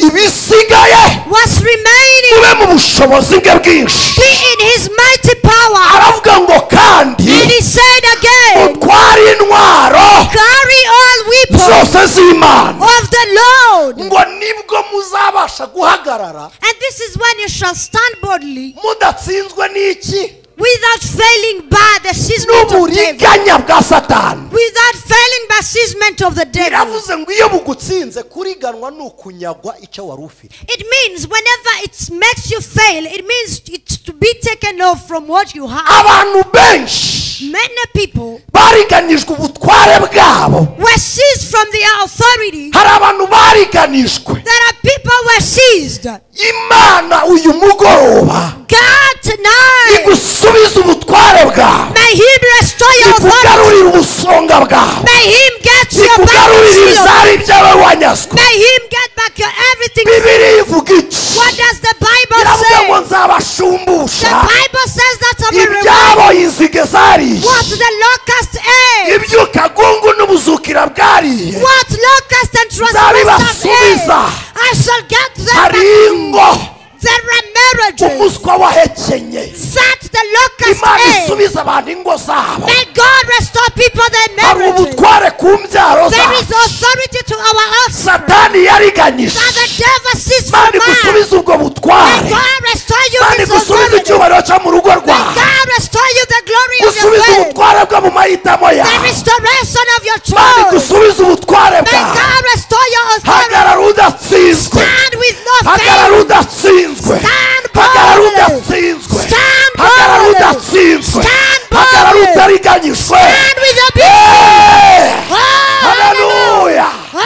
Ibisigaye What's remaining? mube mu bushobozi bwe bwinshi. Be in his mighty power. Aravuga ngo kandi And he said again, utware intwaro carry all weapons zose z'Imana, of the Lord. ngo nibwo muzabasha guhagarara And this is when you shall stand boldly, mudatsinzwe n'iki without failing by the seizement of devil. n'uburiganya bwa Satani. Without failing by seizement of the devil. Biravuze ngo iyo bugutsinze kuriganwa n'ukunyagwa icyo wari ufite. It means whenever it makes you fail, it means it's to be taken off from what you have. Abantu benshi Many people bariganijwe ubutware bwabo. were seized from their authority. Hari abantu bariganijwe. There are people were seized. Imana uyu mugoroba God tonight, igusubiza ubutware bwawe, may Him restore your authority. ikugarurira ubusonga bwawe, May Him get your ikugarurira back. ibizari byawe wanyazwe. May Him get back your everything. Bibiliya ivuga iki? What does the Bible Iravuga ngo say? The nzabashumbusha Bible says that I'm a reward. ibyabo inzige bwariye, what the locust ate, ibyukagungu n'ubuzukira bwariye, what locust and transgressors ate, I shall get them. hari ingo There are marriages umuswa wahekenye, that the locust Imana ate. isubiza abantu ingo zabo, May God restore people their hari marriages. ubutware ku mbyaro There zabo, is authority to our offspring. satani yariganyije, That the devil sees Imana from us. igusubiza ubwo May butware, God restore you Imana this igusubiza authority. icyubahiro cyo mu rugo May rwawe, God restore you the glory of your gusubiza faith. ubutware bwo mu mahitamo The yawe, restoration of your Imana choice. igusubiza ubutware May bwawe, God restore your authority. hagarara udatsinzwe, Stand with no hagarara faith. udatsinzwe, Stand hagarara boldly. udatsinzwe, Stand hagarara boldly. udatsinzwe, Stand hagarara boldly. utariganyijwe. Stand with your peace. Eh! Oh, Haleluya, Oh,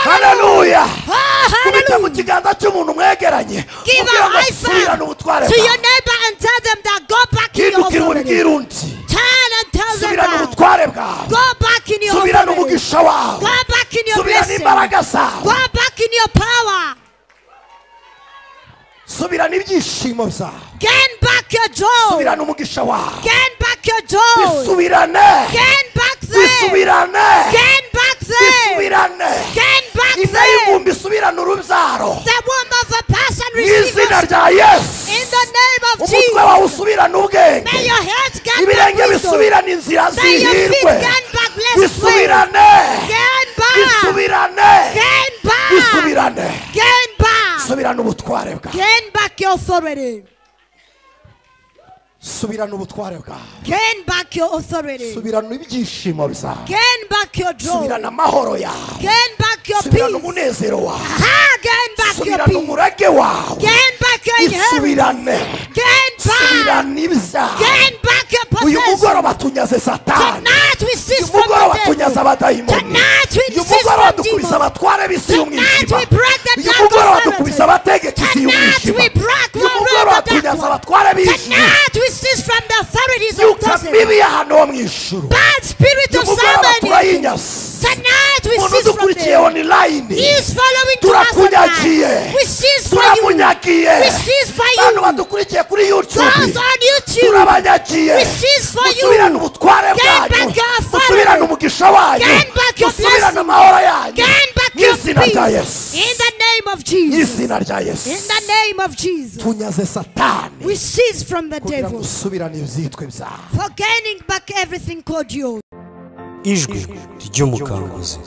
haleluya. Oh, Kubita mu hallelujah. kiganza cy'umuntu mwegeranye, Give ubwira a ngo high subirane five ubutware to bwawe, your neighbor and tell them that go back in your hindukira authority. ubibwire undi, Turn and tell them subirane that. ubutware bwawe, Go back in your subirane authority. umugisha wawe, Go back in your subirane blessing. imbaraga zawe, Go back in your power. subirane ibyishimo byawe, Gain back your joy. subirane umugisha wawe, Gain back your joy. bisubirane, Gain back them. bisubirane, Gain back them. bisubirane, Gain back inda them. y'ingumbi isubirane urubyaro, The womb of a person mu receives izina us. rya Yesu, In the name of umutwe wawe Jesus. usubirane ubwenge, May your head gain back ibirenge wisdom. bisubirane inzira May your feet zihirwe, gain back blessed ways. bisubirane, Gain back. bisubirane, Gain back. bisubirane, Gain back. subirane ubutware bwawe, Gain back your authority. subirane ubutware bwawe, Gain back your authority. subirane ibyishimo byawe, Gain back your joy. subirane amahoro yawe, Gain back your subirane peace. umunezero wawe, Aha, gain back your subirane peace. umurage wawe, Gain back your inheritance. isubirane, Gain back. subirane ibyawe. Gain back your Uyu possession. mugoroba tunyaze satani, Tonight we cease uyu from mugoroba the tunyaze devil. abadayimoni, Tonight we uyu cease mugoroba from dukubise demons. abatware b'isi Tonight y'umwijima, we break the uyu dark mugoroba authorities. dukubise abategetsi Tonight y'umwijima, we break uyu one mugoroba round the tunyaze dark one. abatware b'isi, Tonight we cease from the authorities of yuka darkness. mibi y'ahantu ho mu ijuru, Bad spirit uyu of mugoroba Satan. turayinyase, Tonight we umuntu cease from udukurikiye them. online, He is following to us turakunyagiye, tonight. We cease for you. turamunyagiye, We cease for bantu you. badukurikiye kuri YouTube, Those on YouTube. turabanyagiye, We cease for you. musubirane ubutware Gain bwanyu, back your authority. musubirane umugisha wanyu, Gain back your musubirane blessing. amahoro yanyu, Gain back mu your izina rya peace. Yesu, In the name of mu Jesus. izina rya Yesu, In the name of Jesus. tunyaze satani We cease from the kugira ngo devil usubirane ibyitwe byawe. for gaining back everything called yours. ijwi ry'umukanguzi.